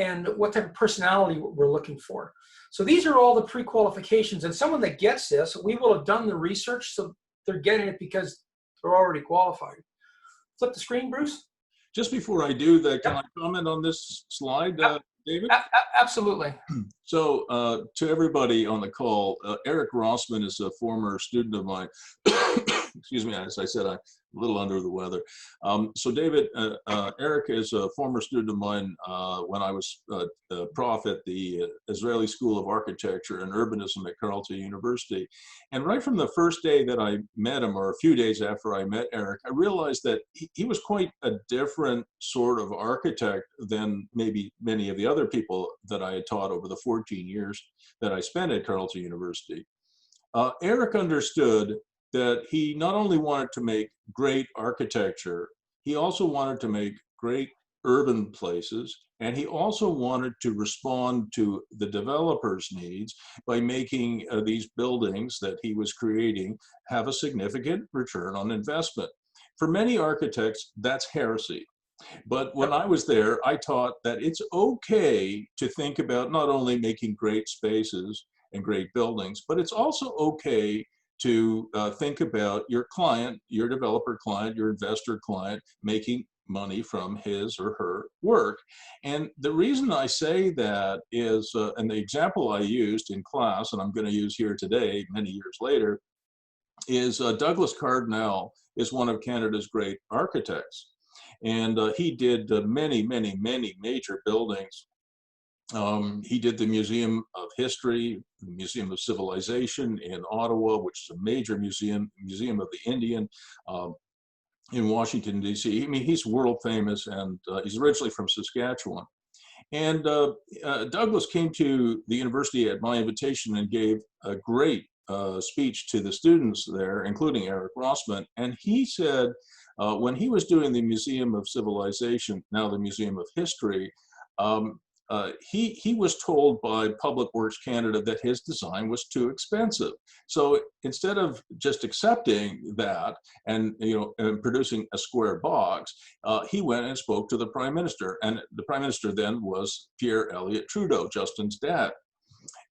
B: And what type of personality we're looking for. So these are all the pre-qualifications. And someone that gets this, we will have done the research, so they're getting it because they're already qualified. Flip the screen, Bruce.
A: Just before I do that, can I comment on this slide, David?
B: Absolutely.
A: So to everybody on the call, Eric Rossman is a former student of mine. Excuse me, as I said, I'm a little under the weather. So David, Eric is a former student of mine when I was a prof at the Israeli School of Architecture and Urbanism at Carleton University. And right from the first day that I met him, or a few days after I met Eric, I realized that he was quite a different sort of architect than maybe many of the other people that I had taught over the 14 years that I spent at Carleton University. Eric understood that he not only wanted to make great architecture, he also wanted to make great urban places, and he also wanted to respond to the developers' needs by making these buildings that he was creating have a significant return on investment. For many architects, that's heresy. But when I was there, I taught that it's okay to think about not only making great spaces and great buildings, but it's also okay to think about your client, your developer client, your investor client making money from his or her work. And the reason I say that is, and the example I used in class, and I'm going to use here today, many years later, is Douglas Cardinal is one of Canada's great architects. And he did many, many, many major buildings. He did the Museum of History, the Museum of Civilization in Ottawa, which is a major museum of the Indian in Washington, D.C. I mean, he's world famous, and he's originally from Saskatchewan. And Douglas came to the university at my invitation and gave a great speech to the students there, including Eric Rossman. And he said, when he was doing the Museum of Civilization, now the Museum of History, he was told by Public Works Canada that his design was too expensive. So instead of just accepting that and producing a square box, he went and spoke to the Prime Minister, and the Prime Minister then was Pierre Elliott Trudeau, Justin's dad.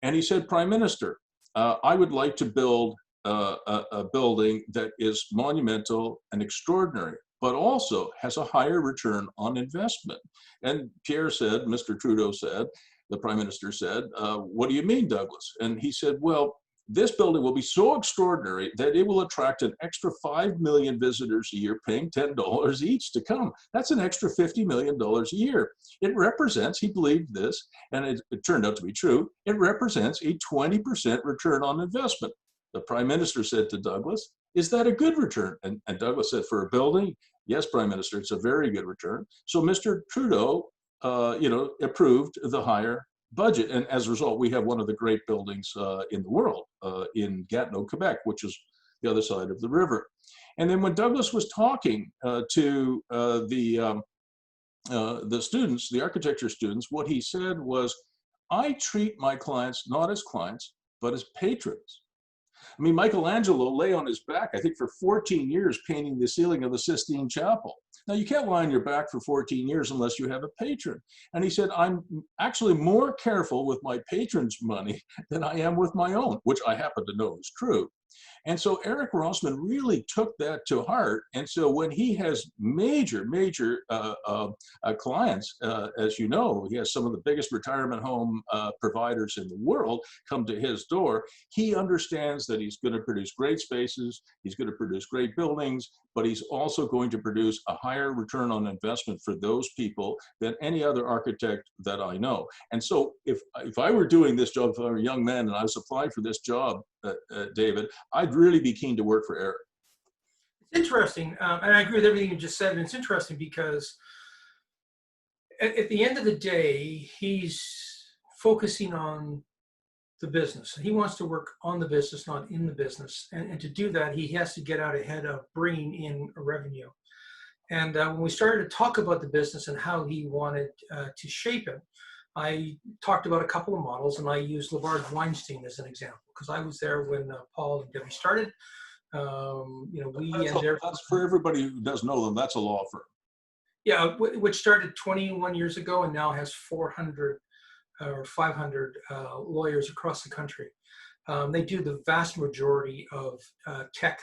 A: And he said, Prime Minister, I would like to build a building that is monumental and extraordinary, but also has a higher return on investment. And Pierre said, Mr. Trudeau said, the Prime Minister said, what do you mean, Douglas? And he said, well, this building will be so extraordinary that it will attract an extra 5 million visitors a year, paying $10 each to come. That's an extra $50 million a year. It represents, he believed this, and it turned out to be true, it represents a 20% return on investment. The Prime Minister said to Douglas, is that a good return? And Douglas said, for a building, yes, Prime Minister, it's a very good return. So Mr. Trudeau approved the higher budget. And as a result, we have one of the great buildings in the world in Gatineau, Quebec, which is the other side of the river. And then when Douglas was talking to the students, the architecture students, what he said was, I treat my clients not as clients, but as patrons. I mean, Michelangelo lay on his back, I think, for 14 years painting the ceiling of the Sistine Chapel. Now, you can't lie on your back for 14 years unless you have a patron. And he said, I'm actually more careful with my patron's money than I am with my own, which I happen to know is true. And so Eric Rossman really took that to heart. And so when he has major clients, as you know, he has some of the biggest retirement home providers in the world come to his door. He understands that he's going to produce great spaces, he's going to produce great buildings, but he's also going to produce a higher return on investment for those people than any other architect that I know. And so if I were doing this job, if I were a young man and I was applying for this job, David, I'd really be keen to work for Eric.
B: It's interesting, and I agree with everything you just said, and it's interesting because at the end of the day, he's focusing on the business. He wants to work on the business, not in the business. And to do that, he has to get out ahead of bringing in a revenue. And when we started to talk about the business and how he wanted to shape it, I talked about a couple of models, and I used LeVar Weinstein as an example because I was there when Paul and Debbie started.
A: That's for everybody who doesn't know them. That's a law firm.
B: Yeah, which started 21 years ago and now has 400 or 500 lawyers across the country. They do the vast majority of tech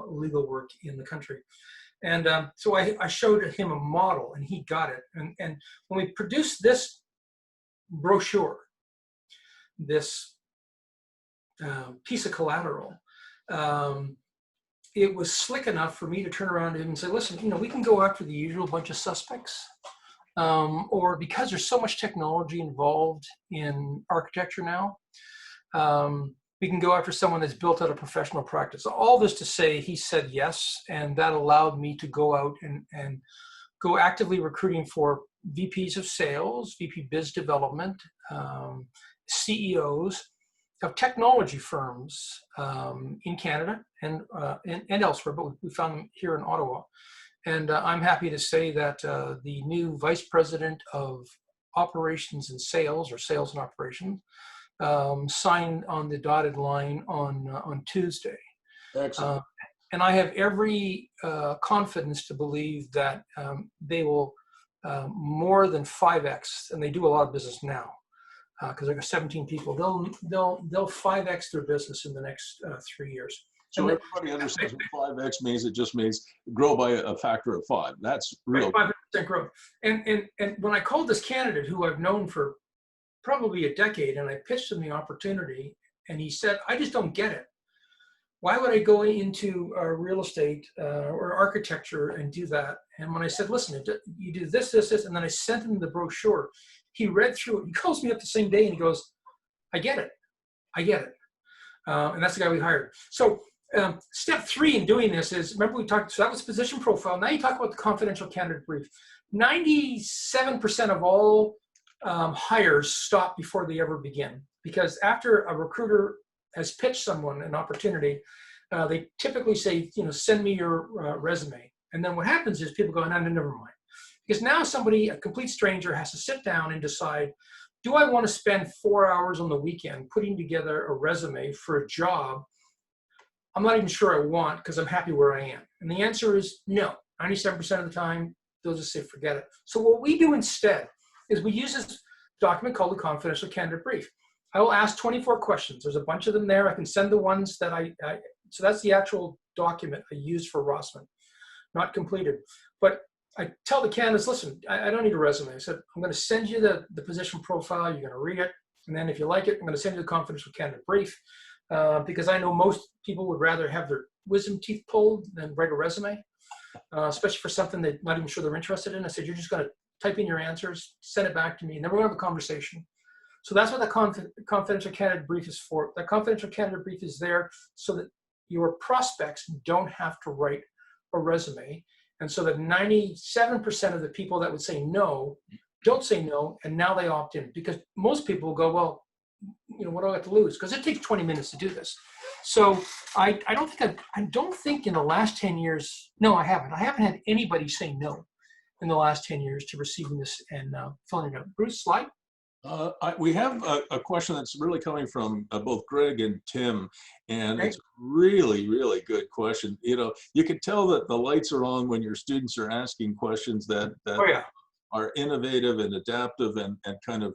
B: legal work in the country. And so I showed him a model, and he got it. And when we produced this brochure, this piece of collateral, it was slick enough for me to turn around to him and say, listen, we can go after the usual bunch of suspects, or because there's so much technology involved in architecture now, we can go after someone that's built out a professional practice. All this to say, he said yes, and that allowed me to go out and go actively recruiting for VPs of sales, VP biz development, CEOs of technology firms in Canada and elsewhere, but we found them here in Ottawa. And I'm happy to say that the new vice president of operations and sales, or sales and operations, signed on the dotted line on Tuesday.
A: Excellent.
B: And I have every confidence to believe that they will more than 5x, and they do a lot of business now because they've got 17 people. They'll 5x their business in the next 3 years.
A: So everybody understands what 5x means. It just means grow by a factor of 5. That's real.
B: 5% growth. And when I called this candidate, who I've known for probably a decade, and I pitched him the opportunity, and he said, I just don't get it. Why would I go into real estate or architecture and do that? And when I said, listen, you do this, and then I sent him the brochure, he read through it. He calls me up the same day and he goes, I get it. And that's the guy we hired. So step 3 in doing this is, remember we talked, so that was position profile. Now you talk about the confidential candidate brief. 97% of all hires stop before they ever begin, because after a recruiter has pitched someone an opportunity, they typically say, send me your resume. And then what happens is people go, no, never mind. Because now somebody, a complete stranger, has to sit down and decide, do I want to spend 4 hours on the weekend putting together a resume for a job I'm not even sure I want because I'm happy where I am? And the answer is no. 97% of the time, they'll just say, forget it. So what we do instead is we use this document called the confidential candidate brief. I will ask 24 questions. There's a bunch of them there. I can send the ones that so that's the actual document I use for Rossman, not completed. But I tell the candidates, listen, I don't need a resume. I said, I'm going to send you the position profile. You're going to read it. And then if you like it, I'm going to send you the confidential candidate brief because I know most people would rather have their wisdom teeth pulled than write a resume, especially for something they're not even sure they're interested in. I said, you're just going to type in your answers, send it back to me, and then we're going to have a conversation. So that's what the confidential candidate brief is for. That confidential candidate brief is there so that your prospects don't have to write a resume, and so that 97% of the people that would say no don't say no, and now they opt in, because most people will go, well, what do I have to lose? Because it takes 20 minutes to do this. So I don't think in the last 10 years, no, I haven't had anybody say no in the last 10 years to receiving this and filling it out. Bruce, slide.
A: We have a question that's really coming from both Greg and Tim, and
B: Okay.
A: it's really, really good question. You can tell that the lights are on when your students are asking questions that
B: Oh yeah.
A: are innovative and adaptive and kind of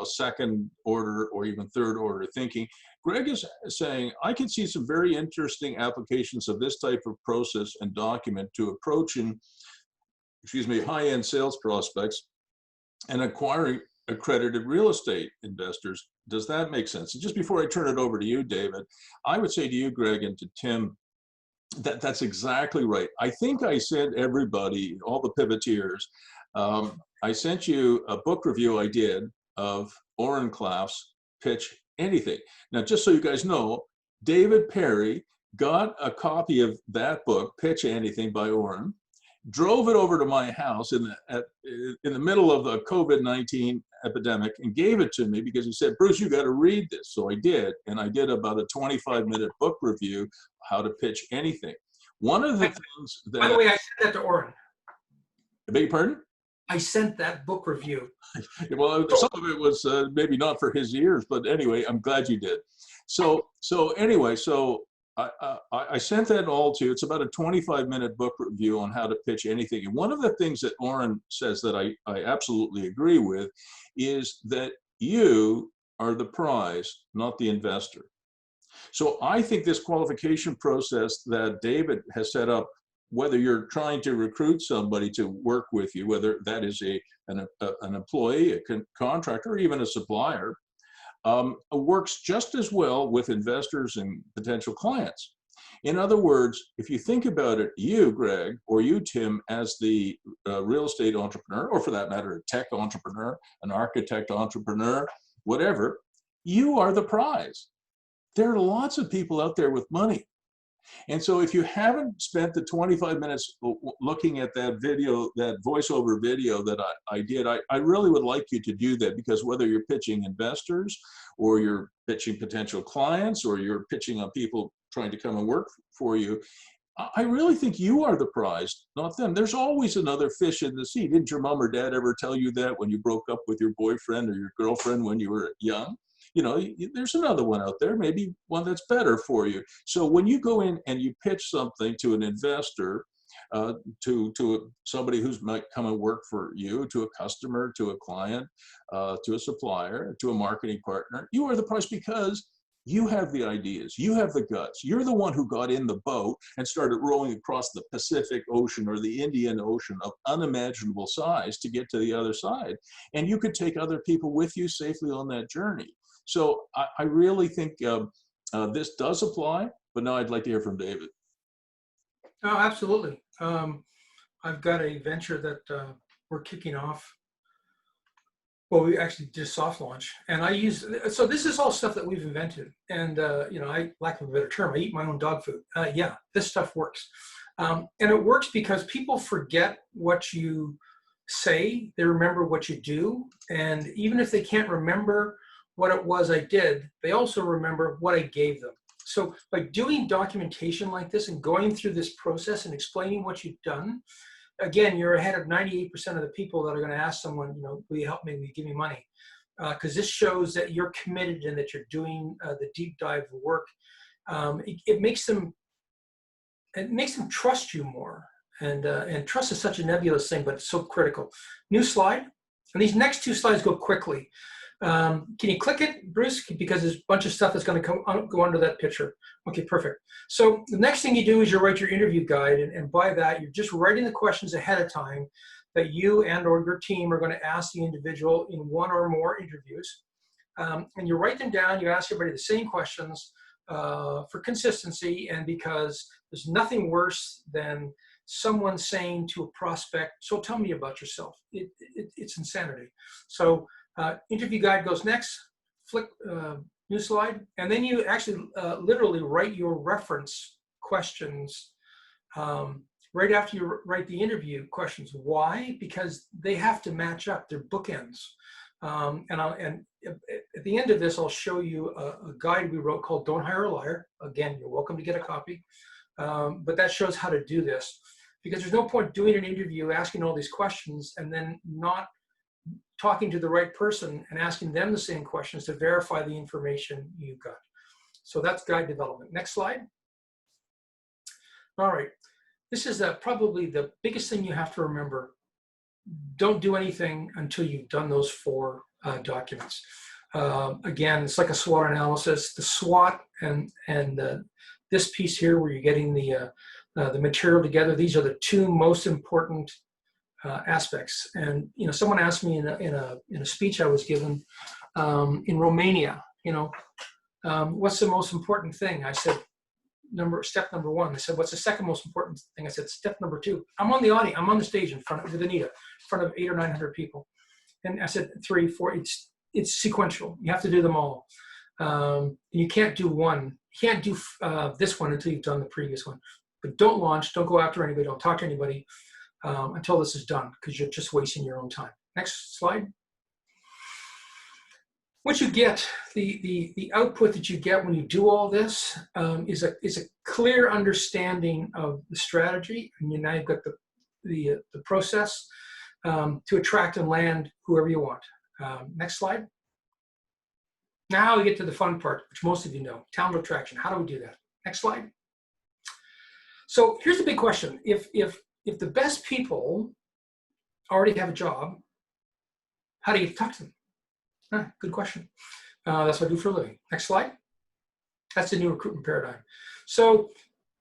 A: second order or even third order thinking. Greg is saying, I can see some very interesting applications of this type of process and document to approaching, high-end sales prospects and acquiring accredited real estate investors. Does that make sense? And just before I turn it over to you, David, I would say to you, Greg, and to Tim, that's exactly right. I think I sent everybody, all the pivoteers, I sent you a book review I did of Oren Klaff's Pitch Anything. Now, just so you guys know, David Perry got a copy of that book, Pitch Anything by Oren, drove it over to my house in the middle of the COVID-19 epidemic and gave it to me because he said, Bruce, you got to read this. So I did, and I did about a 25-minute book review, how to pitch anything. One of the things that—
B: By the way, I sent that to Oren.
A: I beg your pardon?
B: I sent that book review.
A: Well, some of it was maybe not for his ears, but anyway, I'm glad you did. So anyway, I sent that all to you. It's about a 25-minute book review on how to pitch anything. And one of the things that Oren says that I absolutely agree with is that you are the prize, not the investor. So I think this qualification process that David has set up, whether you're trying to recruit somebody to work with you, whether that is an employee, a contractor, or even a supplier, works just as well with investors and potential clients. In other words, if you think about it, you, Greg, or you, Tim, as the real estate entrepreneur, or for that matter, a tech entrepreneur, an architect entrepreneur, whatever, you are the prize. There are lots of people out there with money. And so if you haven't spent the 25 minutes looking at that video, that voiceover video that I did, I really would like you to do that, because whether you're pitching investors or you're pitching potential clients or you're pitching on people trying to come and work for you, I really think you are the prize, not them. There's always another fish in the sea. Didn't your mom or dad ever tell you that when you broke up with your boyfriend or your girlfriend when you were young? There's another one out there, maybe one that's better for you. So when you go in and you pitch something to an investor, to somebody who's might come and work for you, to a customer, to a client, to a supplier, to a marketing partner, you are the prize because you have the ideas, you have the guts. You're the one who got in the boat and started rowing across the Pacific Ocean or the Indian Ocean of unimaginable size to get to the other side. And you could take other people with you safely on that journey. So I really think this does apply, but now I'd like to hear from David.
B: Oh, absolutely. I've got a venture that we're kicking off. Well, we actually did a soft launch, and so this is all stuff that we've invented. And, I, lack of a better term, I eat my own dog food. Yeah, this stuff works. And it works because people forget what you say, they remember what you do. And even if they can't remember what it was I did, they also remember what I gave them. So by doing documentation like this and going through this process and explaining what you've done, again, you're ahead of 98% of the people that are going to ask someone, will you help me? Will you give me money? Because this shows that you're committed and that you're doing the deep dive work. It makes them trust you more. And trust is such a nebulous thing, but it's so critical. New slide. And these next two slides go quickly. Can you click it, Bruce? Because there's a bunch of stuff that's going to go under that picture. Okay, perfect. So the next thing you do is you write your interview guide, and by that, you're just writing the questions ahead of time that you and or your team are going to ask the individual in one or more interviews. And you write them down, you ask everybody the same questions for consistency, and because there's nothing worse than someone saying to a prospect, so tell me about yourself. It's insanity. So interview guide goes next, flick new slide, and then you actually literally write your reference questions right after you write the interview questions. Why? Because they have to match up their bookends. And at the end of this, I'll show you a guide we wrote called Don't Hire a Liar. Again, you're welcome to get a copy. But that shows how to do this, because there's no point doing an interview, asking all these questions, and then not talking to the right person and asking them the same questions to verify the information you got. So that's guide development. Next slide. All right. This is probably the biggest thing you have to remember. Don't do anything until you've done those 4 documents. Again, it's like a SWOT analysis. The SWOT and this piece here, where you're getting the material together, these are the 2 most important aspects. And someone asked me in a speech I was given in Romania, what's the most important thing? I said, step number 1. They said, what's the second most important thing? I said, step number 2. I'm on the audience. I'm on the stage in front with Anita, in front of 800 or 900 people. And I said, 3, 4. It's sequential. You have to do them all. You can't do one. You can't do this one until you've done the previous one. But don't launch. Don't go after anybody. Don't talk to anybody until this is done, because you're just wasting your own time. Next slide. What you get, the output that you get when you do all this is a clear understanding of the strategy, and now you've got the process to attract and land whoever you want. Next slide. Now we get to the fun part, which most of you know, talent attraction. How do we do that? Next slide. So here's the big question: if the best people already have a job, how do you talk to them? Good question. That's what I do for a living. Next slide. That's the new recruitment paradigm. So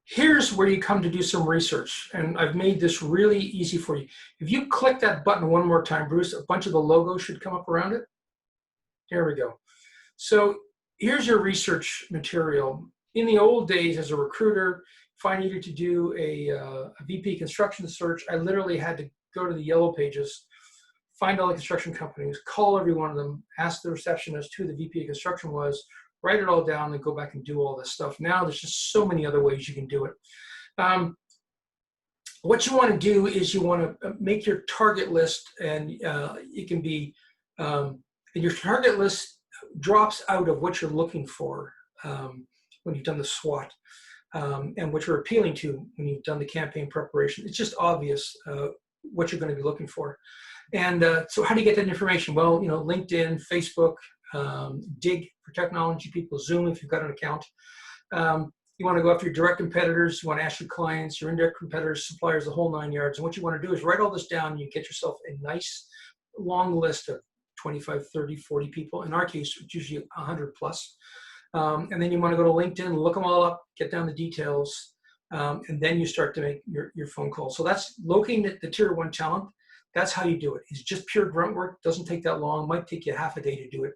B: here's where you come to do some research. And I've made this really easy for you. If you click that button one more time, Bruce, a bunch of the logos should come up around it. Here we go. So here's your research material. In the old days, as a recruiter, if I needed to do a VP construction search, I literally had to go to the yellow pages, find all the construction companies, call every one of them, ask the receptionist who the VP of construction was, write it all down, and go back and do all this stuff. Now there's just so many other ways you can do it. What you want to do is you want to make your target list, and it can be, and your target list drops out of what you're looking for when you've done the SWOT, and what you're appealing to when you've done the campaign preparation. It's just obvious what you're going to be looking for. And so how do you get that information? Well, LinkedIn, Facebook, Dig for technology people, Zoom if you've got an account. You want to go after your direct competitors. You want to ask your clients, your indirect competitors, suppliers, the whole 9 yards. And what you want to do is write all this down. And you get yourself a nice long list of 25, 30, 40 people. In our case, it's usually 100 plus. And then you want to go to LinkedIn, look them all up, get down the details, and then you start to make your phone calls. So that's locating the tier 1 talent. That's how you do it. It's just pure grunt work. Doesn't take that long. Might take you half a day to do it,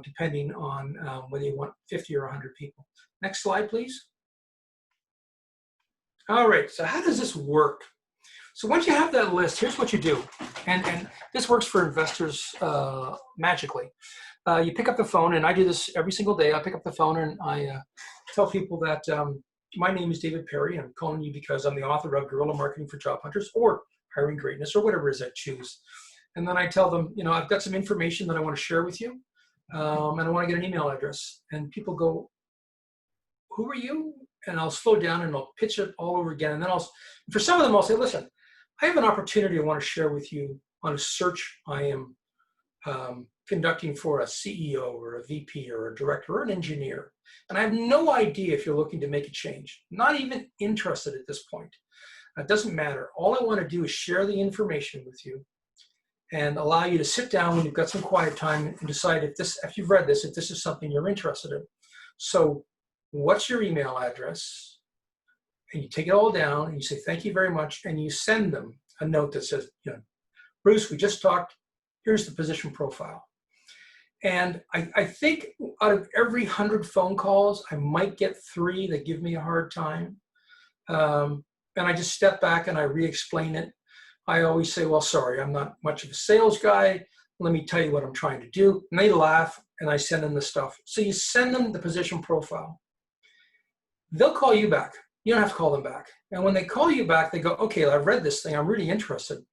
B: depending on whether you want 50 or 100 people. Next slide, please. All right, so how does this work? So once you have that list, here's what you do. And this works for investors magically. You pick up the phone, and I do this every single day. I pick up the phone and I tell people that my name is David Perry. I'm calling you because I'm the author of Guerrilla Marketing for Job Hunters, or Hiring Greatness, or whatever it is I choose. And then I tell them, I've got some information that I want to share with you, and I want to get an email address. And people go, who are you? And I'll slow down and I'll pitch it all over again. And then for some of them, I'll say, listen, I have an opportunity I want to share with you on a search I am conducting for a CEO or a VP or a director or an engineer. And I have no idea if you're looking to make a change, not even interested at this point. It doesn't matter. All I want to do is share the information with you and allow you to sit down when you've got some quiet time and decide if you've read this, if this is something you're interested in. So what's your email address? And you take it all down and you say, thank you very much. And you send them a note that says, Bruce, we just talked. Here's the position profile. And I think out of every 100 phone calls, I might get 3 that give me a hard time. And I just step back and I re-explain it. I always say, well, sorry, I'm not much of a sales guy. Let me tell you what I'm trying to do. And they laugh and I send them the stuff. So you send them the position profile. They'll call you back. you don't have to call them back. And when they call you back, they go, okay, I've read this thing. I'm really interested.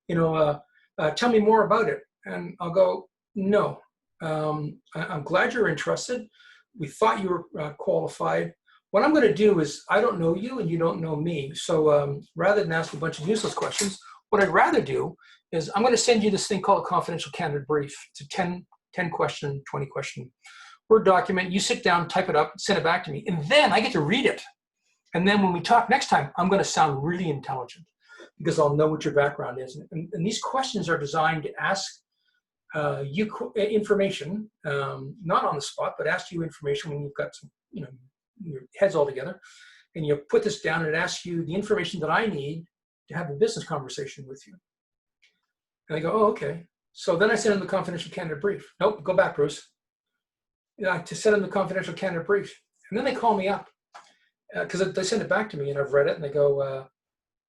B: Tell me more about it. And I'll go, no, I'm glad you're interested. We thought you were qualified. What I'm going to do is, I don't know you and you don't know me. So rather than ask a bunch of useless questions, what I'd rather do is I'm going to send you this thing called a confidential candidate brief. It's a 10 question, 20 question Word document. You sit down, type it up, send it back to me. And then I get to read it. And then when we talk next time, I'm going to sound really intelligent because I'll know what your background is. And these questions are designed to ask you information, not on the spot, but ask you information when you've got some, your heads all together. And you put this down and it asks you the information that I need to have a business conversation with you. And I go, oh, okay. So then I send them the confidential candidate brief. Nope, go back, Bruce. To send them the confidential candidate brief. And then they call me up because they send it back to me and I've read it and they go,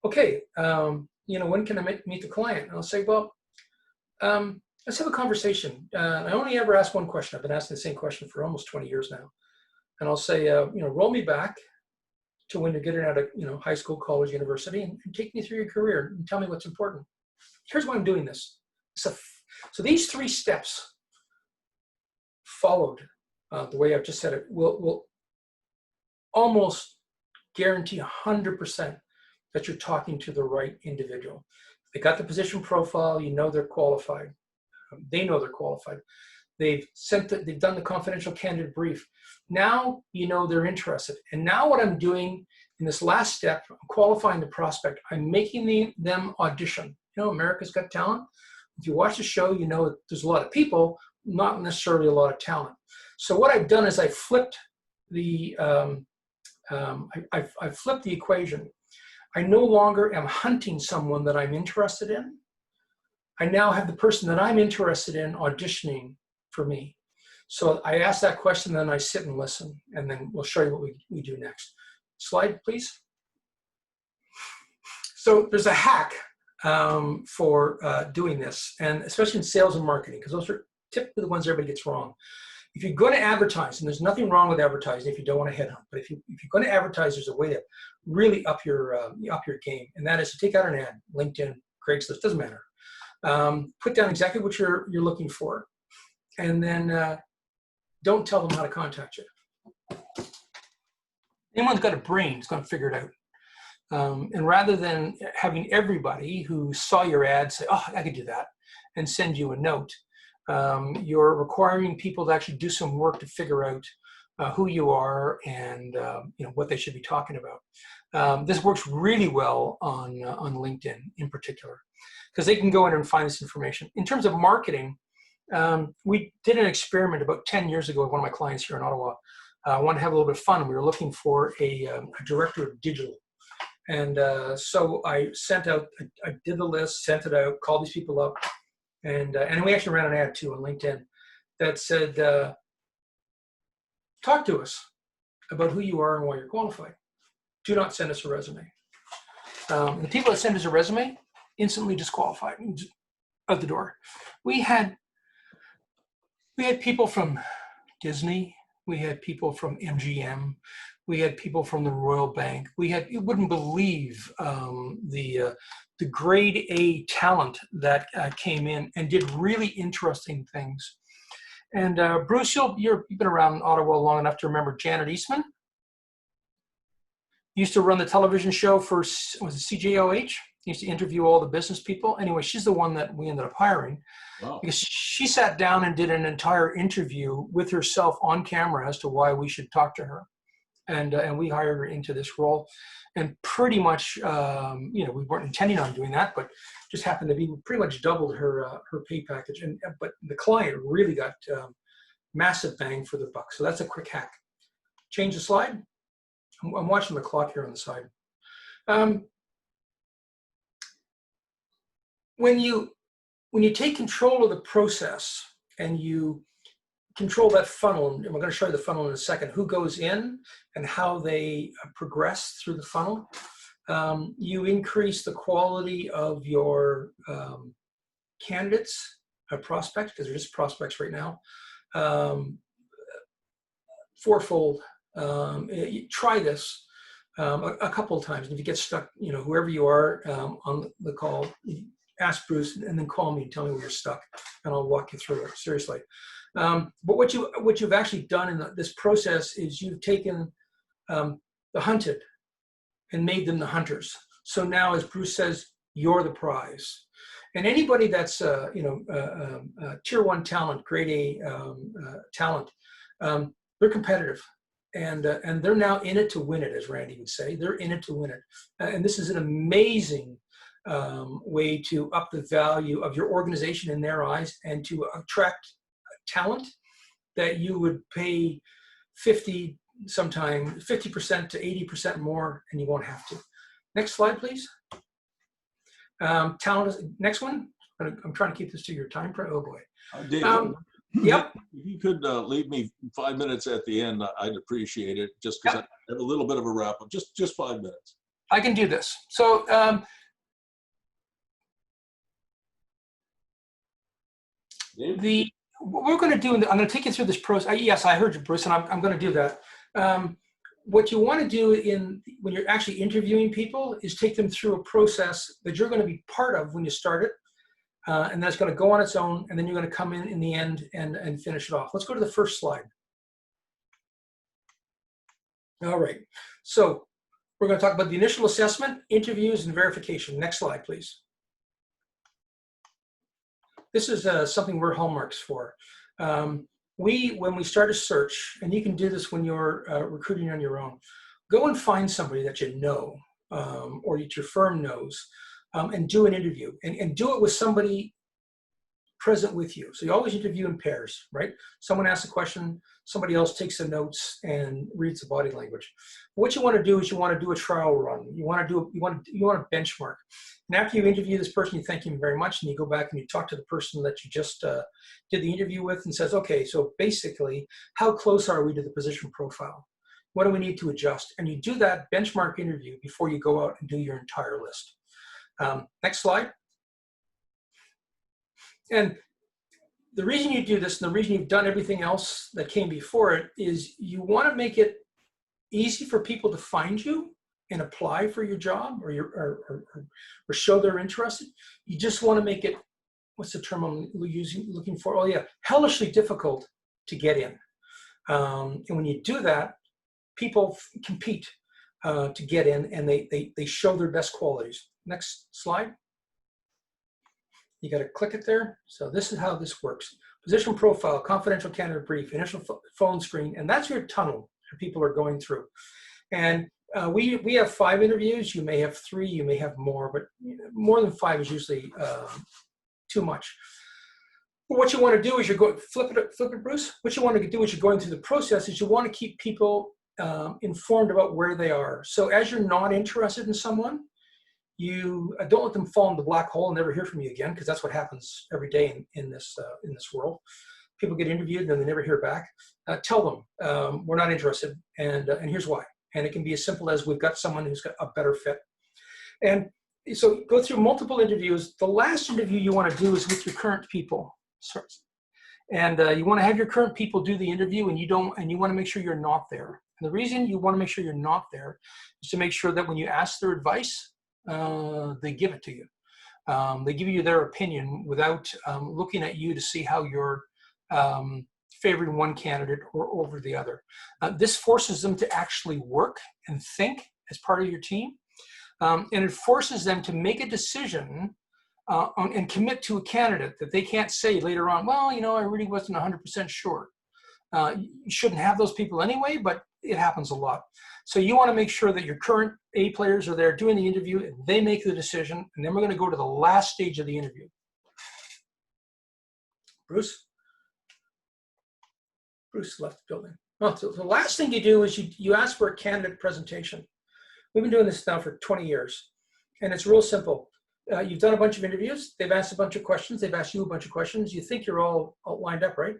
B: okay, when can I meet the client? And I'll say, well, let's have a conversation. I only ever ask one question. I've been asking the same question for almost 20 years now. And I'll say, roll me back to when you're getting out of, high school, college, university, and take me through your career and tell me what's important. Here's why I'm doing this. So these 3 steps followed the way I've just said it will almost guarantee 100% that you're talking to the right individual. They got the position profile, they're qualified. They know they're qualified. They've done the confidential candidate brief. Now they're interested. And now what I'm doing in this last step, I'm qualifying the prospect. I'm making them audition. America's Got Talent. If you watch the show, there's a lot of people, not necessarily a lot of talent. So what I've done is I flipped the I flipped the equation. I no longer am hunting someone that I'm interested in. I now have the person that I'm interested in auditioning for me. So I ask that question, then I sit and listen, and then we'll show you what we do next. Slide, please. So there's a hack for doing this, and especially in sales and marketing, because those are typically the ones everybody gets wrong. If you're going to advertise, and there's nothing wrong with advertising if you don't want to headhunt, but if you're going to advertise, there's a way to really up your game, and that is to take out an ad, LinkedIn, Craigslist, doesn't matter. Put down exactly what you're looking for, and then don't tell them how to contact you. Anyone who's got a brain is going to figure it out. And rather than having everybody who saw your ad say, oh, I could do that, and send you a note, you're requiring people to actually do some work to figure out who you are and what they should be talking about. This works really well on LinkedIn in particular, because they can go in and find this information. In terms of marketing, we did an experiment about 10 years ago with one of my clients here in Ottawa. I wanted to have a little bit of fun. We were looking for a director of digital. And so I did the list, sent it out, called these people up, and we actually ran an ad too on LinkedIn that said, talk to us about who you are and why you're qualified. Do not send us a resume. The people that send us a resume, instantly disqualified, out the door. We had people from Disney, we had people from MGM, we had people from the Royal Bank. You wouldn't believe the grade A talent that came in and did really interesting things. And Bruce, you've been around Ottawa long enough to remember Janet Eastman. Used to run the television show for, was it CJOH? Used to interview all the business people. Anyway, she's the one that we ended up hiring. Wow. Because she sat down and did an entire interview with herself on camera as to why we should talk to her. And we hired her into this role. And pretty much, we weren't intending on doing that, but just happened to be pretty much doubled her pay package. But the client really got massive bang for the buck. So that's a quick hack. Change the slide. I'm watching the clock here on the side. When you take control of the process and you control that funnel, and we're going to show you the funnel in a second, who goes in and how they progress through the funnel, you increase the quality of your candidates, prospects, because they're just prospects right now, fourfold. Try this. a couple of times. And if you get stuck, whoever you are on the call, ask Bruce and then call me and tell me where you're stuck, and I'll walk you through it, seriously. But what you've actually done in this process is you've taken the hunted and made them the hunters. So now, as Bruce says, you're the prize. And anybody that's tier 1 talent, grade A talent, they're competitive, and they're now in it to win it, as Randy would say. They're in it to win it, and this is an amazing way to up the value of your organization in their eyes, and to attract talent that you would pay 50% to 80% more, and you won't have to. Next slide, please. Talent is next one. I'm trying to keep this to your time frame. Oh boy.
A: Dave,
B: Yep.
A: if you could leave me 5 minutes at the end, I'd appreciate it, just because I have a little bit of a wrap up. Just 5 minutes.
B: I can do this. So what we're going to do, I'm going to take you through this process. Yes, I heard you, Bruce, and I'm going to do that. What you want to do when you're actually interviewing people is take them through a process that you're going to be part of when you start it, and that's going to go on its own, and then you're going to come in the end and finish it off. Let's go to the first slide. All right, so we're going to talk about the initial assessment, interviews, and verification. Next slide, please. This is something we're hallmarks for. When we start a search, and you can do this when you're recruiting on your own, go and find somebody that you know or that your firm knows, and do an interview, and do it with somebody present with you. So you always interview in pairs, right? Someone asks a question, somebody else takes the notes and reads the body language. What you want to do is you want to do a trial run. You want to benchmark. And after you interview this person, you thank him very much, and you go back and you talk to the person that you just did the interview with, and says, okay, so basically, how close are we to the position profile? What do we need to adjust? And you do that benchmark interview before you go out and do your entire list. Next slide. And the reason you do this, and the reason you've done everything else that came before it, is you want to make it easy for people to find you and apply for your job, or show they're interested. You just want to make it, what's the term I'm looking for? Oh yeah, hellishly difficult to get in. And when you do that, people compete to get in, and they show their best qualities. Next slide. You got to click it there. So this is how this works. Position profile, confidential candidate brief, initial phone screen, and that's your tunnel that people are going through. And we have 5 interviews. You may have 3, you may have more, but more than 5 is usually too much. But what you want to do is flip it, Bruce. What you want to do as you're going through the process is you want to keep people informed about where they are. So as you're not interested in someone, you don't let them fall in the black hole and never hear from you again, because that's what happens every day in this world. People get interviewed and then they never hear back. Tell them we're not interested, and here's why. And it can be as simple as, we've got someone who's got a better fit. And so go through multiple interviews. The last interview you want to do is with your current people. And you want to have your current people do the interview, and you want to make sure you're not there. And the reason you want to make sure you're not there is to make sure that when you ask their advice, they give it to you. They give you their opinion without looking at you to see how you're favoring one candidate or over the other. This forces them to actually work and think as part of your team. And it forces them to make a decision and commit to a candidate that they can't say later on, well, I really wasn't 100% sure. You shouldn't have those people anyway, but it happens a lot. So you want to make sure that your current A players are there doing the interview, and they make the decision, and then we're going to go to the last stage of the interview. Bruce left the building. Oh, so the last thing you do is you ask for a candidate presentation. We've been doing this now for 20 years, and it's real simple. You've done a bunch of interviews. They've asked a bunch of questions. They've asked you a bunch of questions. You think you're all lined up, right?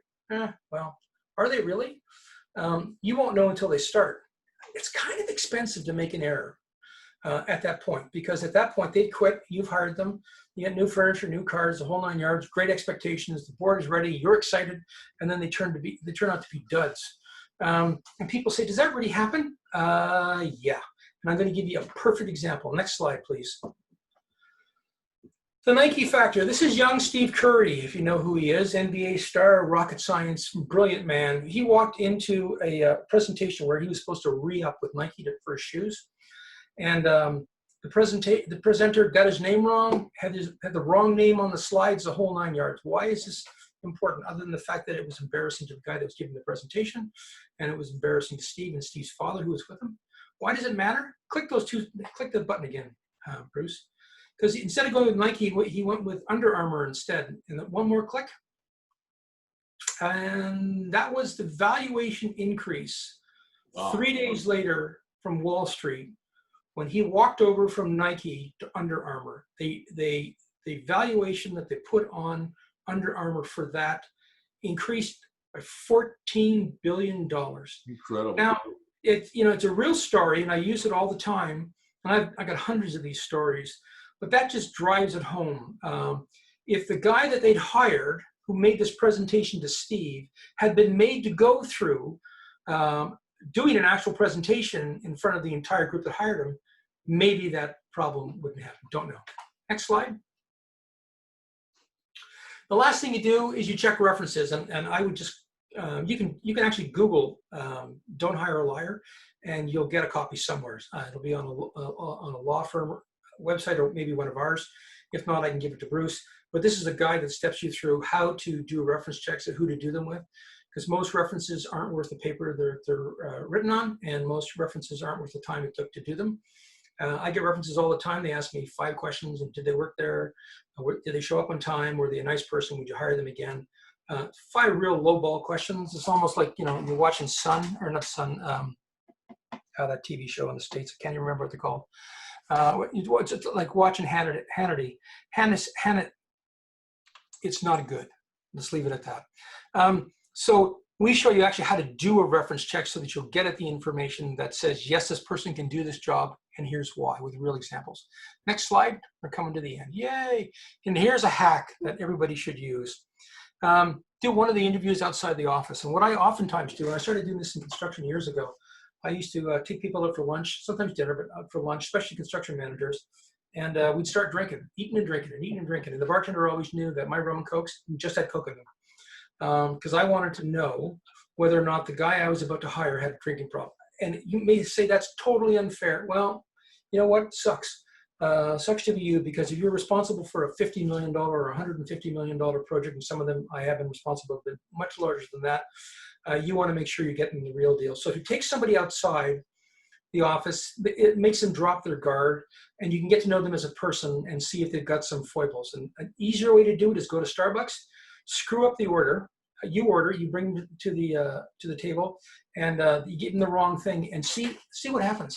B: Well, are they really? You won't know until they start. It's kind of expensive to make an error at that point, because at that point they quit. You've hired them. You get new furniture, new cars, the whole 9 yards. Great expectations. The board is ready. You're excited, and then they turn out to be duds. And people say, "Does that really happen?" Yeah. And I'm going to give you a perfect example. Next slide, please. The Nike factor. This is young Steve Curry, if you know who he is, NBA star, rocket science, brilliant man. He walked into a presentation where he was supposed to re-up with Nike for his shoes. And the presenter got his name wrong, had the wrong name on the slides, the whole 9 yards. Why is this important, other than the fact that it was embarrassing to the guy that was giving the presentation, and it was embarrassing to Steve and Steve's father who was with him? Why does it matter? Click the button again, Bruce. Because instead of going with Nike, he went with Under Armour instead. And one more click. And that was the valuation increase 3 days later from Wall Street when he walked over from Nike to Under Armour. The valuation that they put on Under Armour for that increased by $14 billion.
A: Incredible.
B: Now, it's a real story, and I use it all the time. And I got hundreds of these stories. But that just drives it home. If the guy that they'd hired, who made this presentation to Steve, had been made to go through doing an actual presentation in front of the entire group that hired him, maybe that problem wouldn't happen. Don't know. Next slide. The last thing you do is you check references, and I would just you can actually Google "Don't hire a liar," and you'll get a copy somewhere. It'll be on a law firm website or maybe one of ours. If not, I can give it to Bruce. But this is a guide that steps you through how to do reference checks and who to do them with, because most references aren't worth the paper they're written on, and most references aren't worth the time it took to do them. I get references all the time. They ask me 5 questions: and did they work there? Did they show up on time? Were they a nice person? Would you hire them again? 5 real lowball questions. It's almost like, you're watching Sun, or not Sun, that TV show in the States. I can't even remember what they're called. It's like watching Hannity. It's not good. Let's leave it at that. So we show you actually how to do a reference check so that you'll get at the information that says, yes, this person can do this job, and here's why, with real examples. Next slide. We're coming to the end. Yay! And here's a hack that everybody should use. Do one of the interviews outside the office. And what I oftentimes do, and I started doing this in construction years ago, I used to take people out for lunch, sometimes dinner, but out for lunch, especially construction managers. And we'd start drinking, eating and drinking and eating and drinking. And the bartender always knew that my rum and cokes just had Coke in them. Because I wanted to know whether or not the guy I was about to hire had a drinking problem. And you may say that's totally unfair. Well, you know what? Sucks. Sucks to be you, because if you're responsible for a $50 million or $150 million project, and some of them I have been responsible for much larger than that, you want to make sure you're getting the real deal. So if you take somebody outside the office, it makes them drop their guard, and you can get to know them as a person and see if they've got some foibles. And an easier way to do it is go to Starbucks, screw up the order. You bring it to the table, and you get in the wrong thing, and see what happens.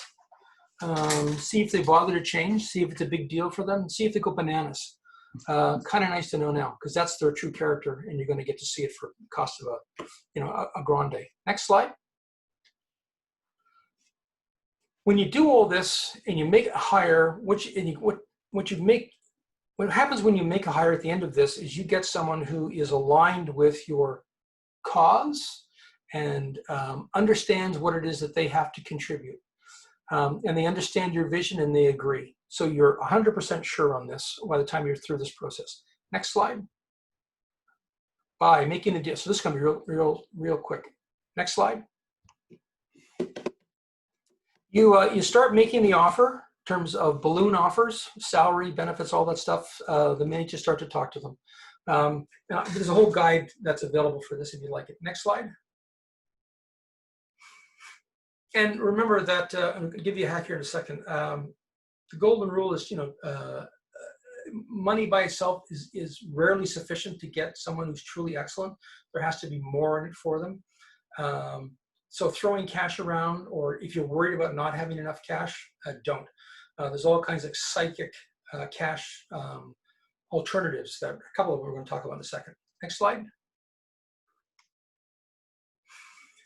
B: See if they bother to change, see if it's a big deal for them, see if they go bananas. Kind of nice to know now, because that's their true character, and you're going to get to see it for the cost of a grande. Next slide. When you do all this and you make a hire, what happens when you make a hire at the end of this is you get someone who is aligned with your cause and understands what it is that they have to contribute. And they understand your vision and they agree. So you're 100% sure on this by the time you're through this process. Next slide. By making a deal. So this is going to be real quick. Next slide. You start making the offer in terms of balloon offers, salary, benefits, all that stuff, the minute you start to talk to them. Now, there's a whole guide that's available for this if you like it. Next slide. And remember that, I'm going to give you a hack here in a second. The golden rule is, money by itself is rarely sufficient to get someone who's truly excellent. There has to be more in it for them. So throwing cash around, or if you're worried about not having enough cash, don't. There's all kinds of psychic cash alternatives that a couple of them we're going to talk about in a second. Next slide.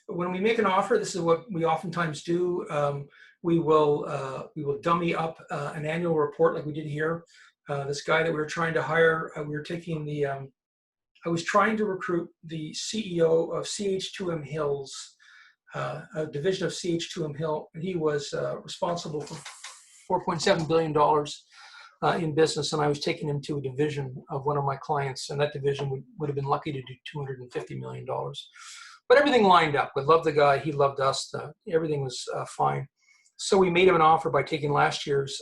B: When we make an offer, this is what we oftentimes do. We will dummy up an annual report like we did here. This guy that we were trying to hire, I was trying to recruit the CEO of CH2M Hills a division of CH2M Hill. He was responsible for $4.7 billion in business, and I was taking him to a division of one of my clients, and that division would have been lucky to do $250 million. But everything lined up. We loved the guy. He loved us. Everything was fine. So we made him an offer by taking last year's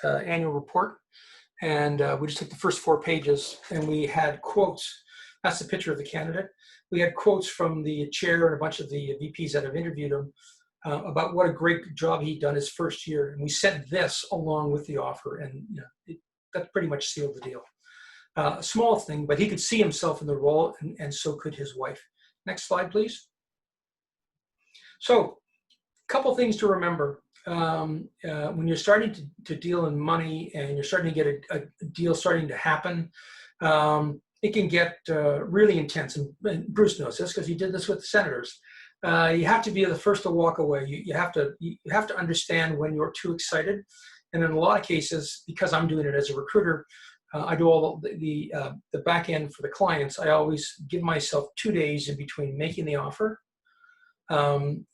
B: annual report, and we just took the first 4 pages, and we had quotes. That's the picture of the candidate. We had quotes from the chair and a bunch of the VPs that have interviewed him about what a great job he'd done his first year. And we sent this along with the offer, and that pretty much sealed the deal. A small thing, but he could see himself in the role, and so could his wife. Next slide, please. So, a couple things to remember. When you're starting to deal in money and you're starting to get a deal starting to happen, it can get really intense. And Bruce knows this because he did this with the senators. You have to be the first to walk away. You have to understand when you're too excited. And in a lot of cases, because I'm doing it as a recruiter, I do all the back end for the clients. I always give myself 2 days in between making the offer and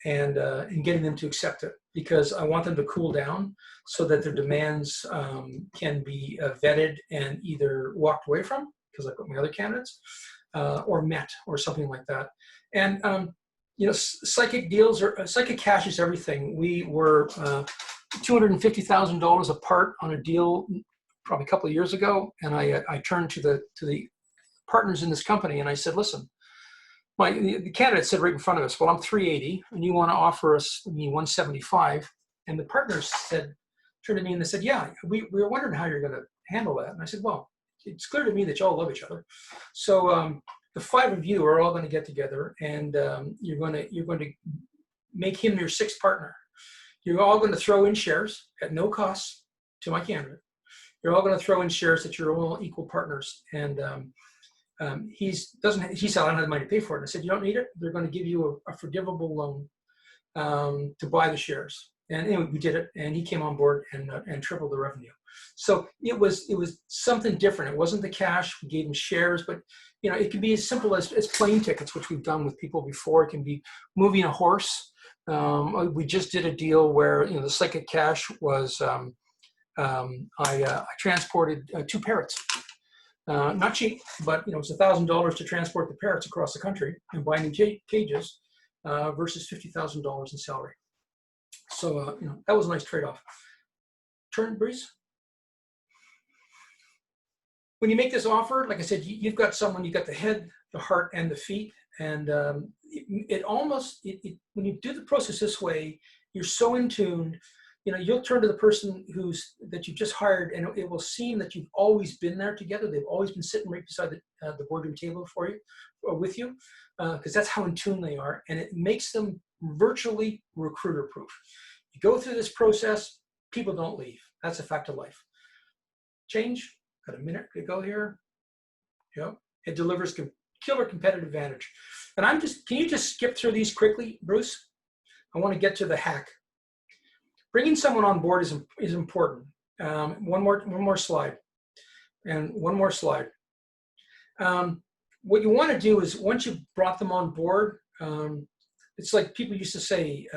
B: getting them to accept it, because I want them to cool down so that their demands can be vetted and either walked away from, because I've got my other candidates, or met, or something like that. And psychic deals or psychic cash is everything. We were $250,000 apart on a deal probably a couple of years ago, and I turned to the partners in this company and I said, listen, the candidate said right in front of us, well, I'm 380 and you want to offer us me 175. And the partners turned to me and they said, yeah, we were wondering how you're going to handle that. And I said, well, it's clear to me that y'all love each other. So the 5 of you are all going to get together, and you're going to make him your 6th partner. You're all going to throw in shares at no cost to my candidate. You're all going to throw in shares that you're all equal partners. And he said, I don't have the money to pay for it. And I said, you don't need it. They're going to give you a forgivable loan to buy the shares. And anyway, we did it, and he came on board and tripled the revenue. So it was something different. It wasn't the cash. We gave him shares, but it can be as simple as plane tickets, which we've done with people before. It can be moving a horse. We just did a deal where the psychic cash was I transported 2 parrots. Not cheap, but it's $1,000 to transport the parrots across the country and buy new cages versus $50,000 in salary. So that was a nice trade-off. Turn, Breeze. When you make this offer, like I said, you've got someone, you've got the head, the heart, and the feet. And when you do the process this way, you're so in tune. You'll turn to the person that you just hired, and it will seem that you've always been there together. They've always been sitting right beside the boardroom table for you, or with you, because that's how in tune they are. And it makes them virtually recruiter-proof. You go through this process, people don't leave. That's a fact of life. Change. Got a minute to go here. Yep. It delivers killer competitive advantage. And can you just skip through these quickly, Bruce? I want to get to the hack. Bringing someone on board is important. One more slide, and one more slide. What you want to do is, once you've brought them on board, it's like people used to say,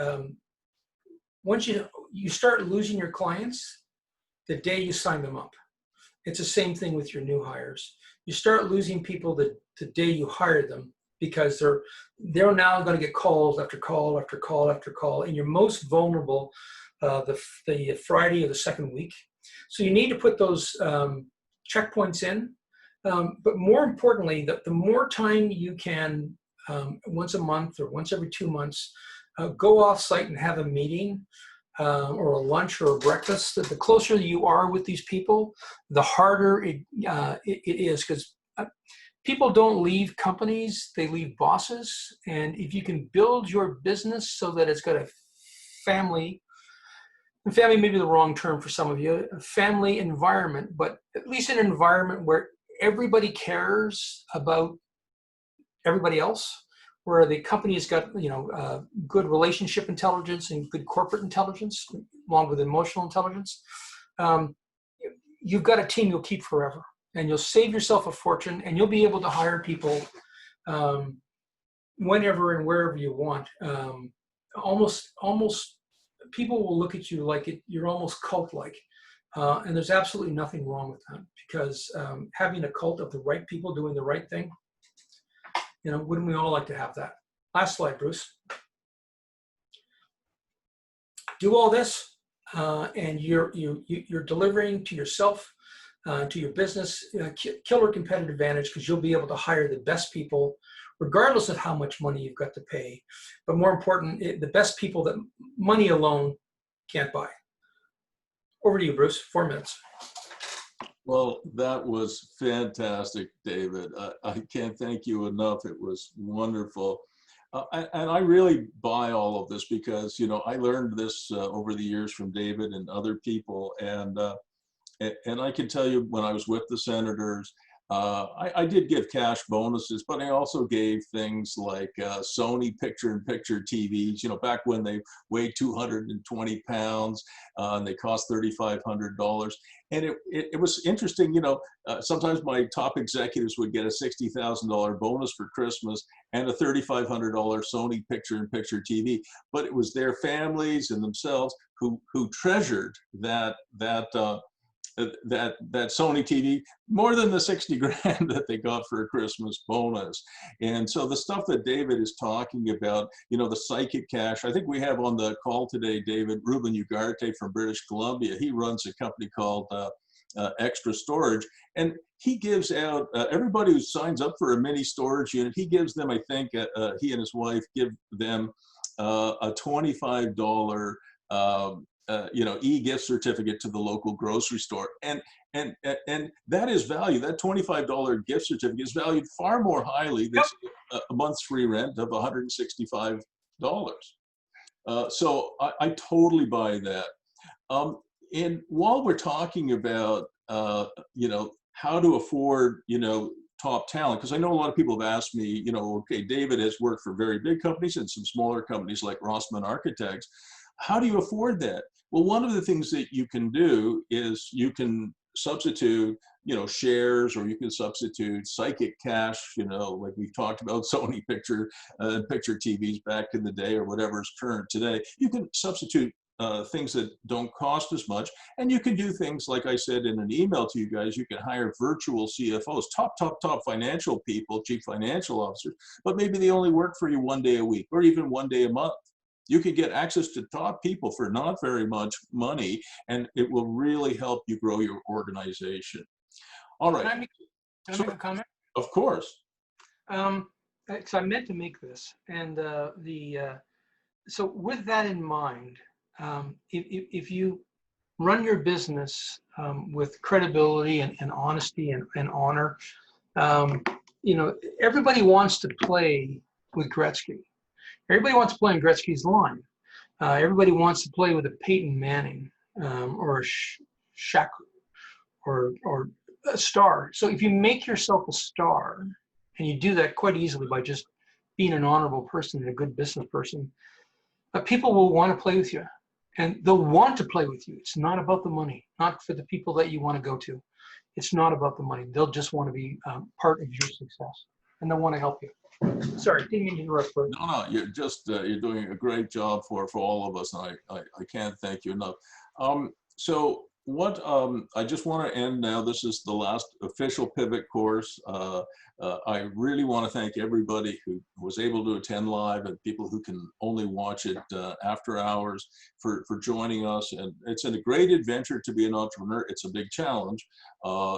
B: once you start losing your clients the day you sign them up. It's the same thing with your new hires. You start losing people the day you hire them, because they're now going to get calls after call after call after call, and you're most vulnerable the Friday of the second week. So you need to put those checkpoints in. But more importantly, the more time you can, once a month or once every 2 months, go off site and have a meeting or a lunch or a breakfast. The closer you are with these people, the harder it is, because people don't leave companies, they leave bosses. And if you can build your business so that it's got a family, and family may be the wrong term for some of you, a family environment, but at least an environment where everybody cares about everybody else, where the company has got good relationship intelligence and good corporate intelligence, along with emotional intelligence. You've got a team you'll keep forever, and you'll save yourself a fortune, and you'll be able to hire people whenever and wherever you want. Almost people will look at you like you're almost cult-like. And there's absolutely nothing wrong with that, because having a cult of the right people doing the right thing, wouldn't we all like to have that? Last slide, Bruce. Do all this, and you're delivering to yourself, to your business, killer competitive advantage, because you'll be able to hire the best people, regardless of how much money you've got to pay. But more important, the best people that money alone can't buy. Over to you, Bruce. 4 minutes.
A: Well, that was fantastic, David. I can't thank you enough. It was wonderful. And I really buy all of this because, I learned this over the years from David and other people. And I can tell you, when I was with the senators, I did give cash bonuses, but I also gave things like Sony picture-in-picture TVs, back when they weighed 220 pounds and they cost $3,500. And it was interesting, sometimes my top executives would get a $60,000 bonus for Christmas and a $3,500 Sony picture-in-picture TV, but it was their families and themselves who treasured that Sony TV more than the 60 grand that they got for a Christmas bonus. And so the stuff that David is talking about, the psychic cash, I think we have on the call today, David, Ruben Ugarte from British Columbia. He runs a company called Extra Storage, and he gives out, everybody who signs up for a mini storage unit, he gives them, I think, he and his wife give them a $25 e-gift certificate to the local grocery store. And that is valued, that $25 gift certificate is valued far more highly than a month's free rent of $165. So I totally buy that. And while we're talking about, how to afford, top talent, because I know a lot of people have asked me, okay, David has worked for very big companies and some smaller companies like Rossman Architects. How do you afford that? Well, one of the things that you can do is you can substitute, shares, or you can substitute psychic cash, like we've talked about Sony picture TVs back in the day, or whatever is current today. You can substitute things that don't cost as much. And you can do things, like I said in an email to you guys, you can hire virtual CFOs, top financial people, chief financial officers, but maybe they only work for you 1 day a week or even 1 day a month. You can get access to top people for not very much money, and it will really help you grow your organization. All right.
B: Can I make a comment?
A: Of course.
B: So I meant to make this, and so with that in mind, if you run your business with credibility and honesty and honor, everybody wants to play with Gretzky. Everybody wants to play in Gretzky's line. Everybody wants to play with a Peyton Manning or a Shaq or a star. So if you make yourself a star, and you do that quite easily by just being an honorable person and a good business person, people will want to play with you. And they'll want to play with you. It's not about the money, not for the people that you want to go to. It's not about the money. They'll just want to be part of your success, and they'll want to help you. Sorry, didn't mean to interrupt.
A: No, you're just you're doing a great job for all of us, and I can't thank you enough. So what I just want to end now. This is the last official pivot course. I really want to thank everybody who was able to attend live, and people who can only watch it after hours for joining us. And it's a great adventure to be an entrepreneur. It's a big challenge.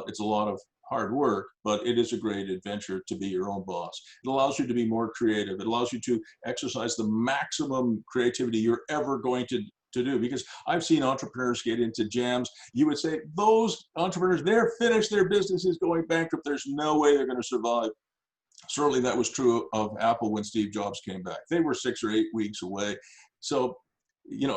A: It's a lot of hard work, but it is a great adventure to be your own boss. It allows you to be more creative. It allows you to exercise the maximum creativity you're ever going to do, because I've seen entrepreneurs get into jams. You would say, those entrepreneurs, they're finished, their business is going bankrupt, there's no way they're going to survive. Certainly that was true of Apple when Steve Jobs came back. They were 6 or 8 weeks away. So,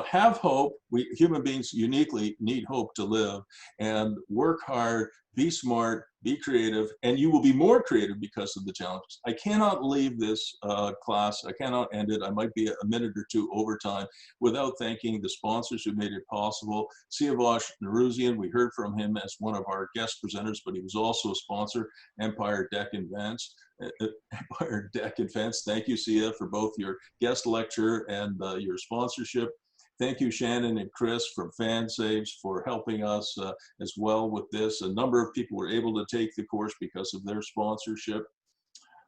A: have hope. We human beings uniquely need hope to live, and work hard, be smart, be creative, and you will be more creative because of the challenges. I cannot leave this class. I cannot end it. I might be a minute or two over time without thanking the sponsors who made it possible. Siavash Naruzian, we heard from him as one of our guest presenters, but he was also a sponsor. Empire Deck Events. Empire Deck Events. Thank you, Sia, for both your guest lecture and your sponsorship. Thank you, Shannon and Chris from FanSaves for helping us as well with this. A number of people were able to take the course because of their sponsorship.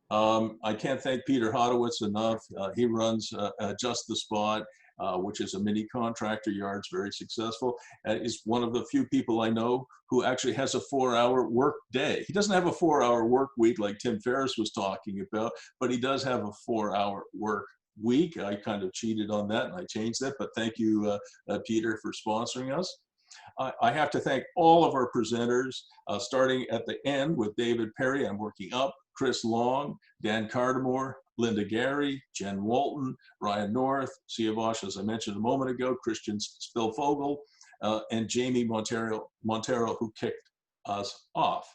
A: I can't thank Peter Hodowitz enough. He runs Just the Spot, which is a mini contractor yard. It's very successful. Is one of the few people I know who actually has a 4-hour work day. He doesn't have a 4-hour work week like Tim Ferriss was talking about, but he does have a 4-hour work week. I kind of cheated on that and I changed that, but thank you, Peter, for sponsoring us. I have to thank all of our presenters, starting at the end with David Perry. I'm working up. Chris Long, Dan Cardamore, Linda Gary, Jen Walton, Ryan North, Siavash, as I mentioned a moment ago, Christian Spilfogel, and Jamie Montero, who kicked us off.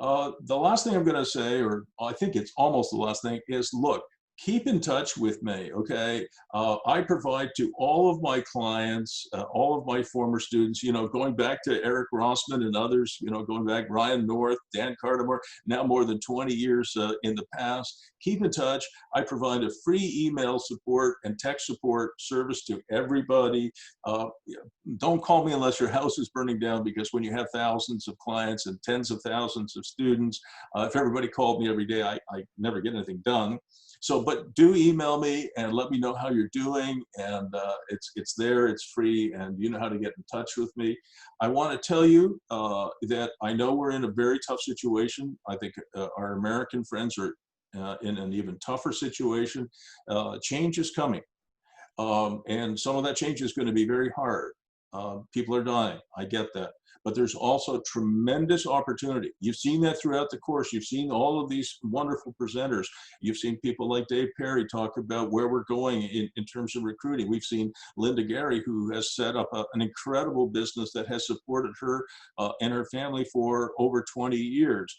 A: The last thing I'm going to say, or I think it's almost the last thing, is look, keep in touch with me, okay? I provide to all of my clients, all of my former students, you know, going back to Eric Rossman and others, you know, going back, Ryan North, Dan Cardamore, now more than 20 years in the past. Keep in touch. I provide a free email support and text support service to everybody. Don't call me unless your house is burning down, because when you have thousands of clients and tens of thousands of students, if everybody called me every day, I never get anything done. So, but do email me and let me know how you're doing, and it's there, it's free, and you know how to get in touch with me. I want to tell you that I know we're in a very tough situation. I think our American friends are in an even tougher situation. Change is coming, and some of that change is going to be very hard. People are dying, I get that. But there's also tremendous opportunity. You've seen that throughout the course. You've seen all of these wonderful presenters. You've seen people like Dave Perry talk about where we're going in terms of recruiting. We've seen Linda Gary, who has set up an incredible business that has supported her and her family for over 20 years.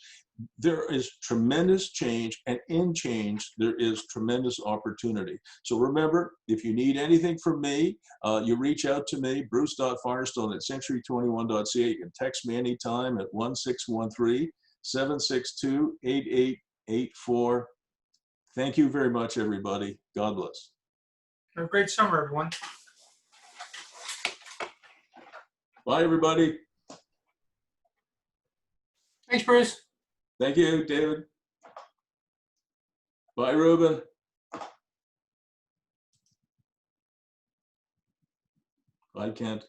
A: There is tremendous change, and in change, there is tremendous opportunity. So remember, if you need anything from me, you reach out to me, bruce.firestone@century21.ca. You can text me anytime at 1-613-762-8884. Thank you very much, everybody. God bless.
B: Have a great summer, everyone.
A: Bye, everybody.
B: Thanks, Bruce.
A: Thank you, David. Bye, Ruben. Bye, Kent.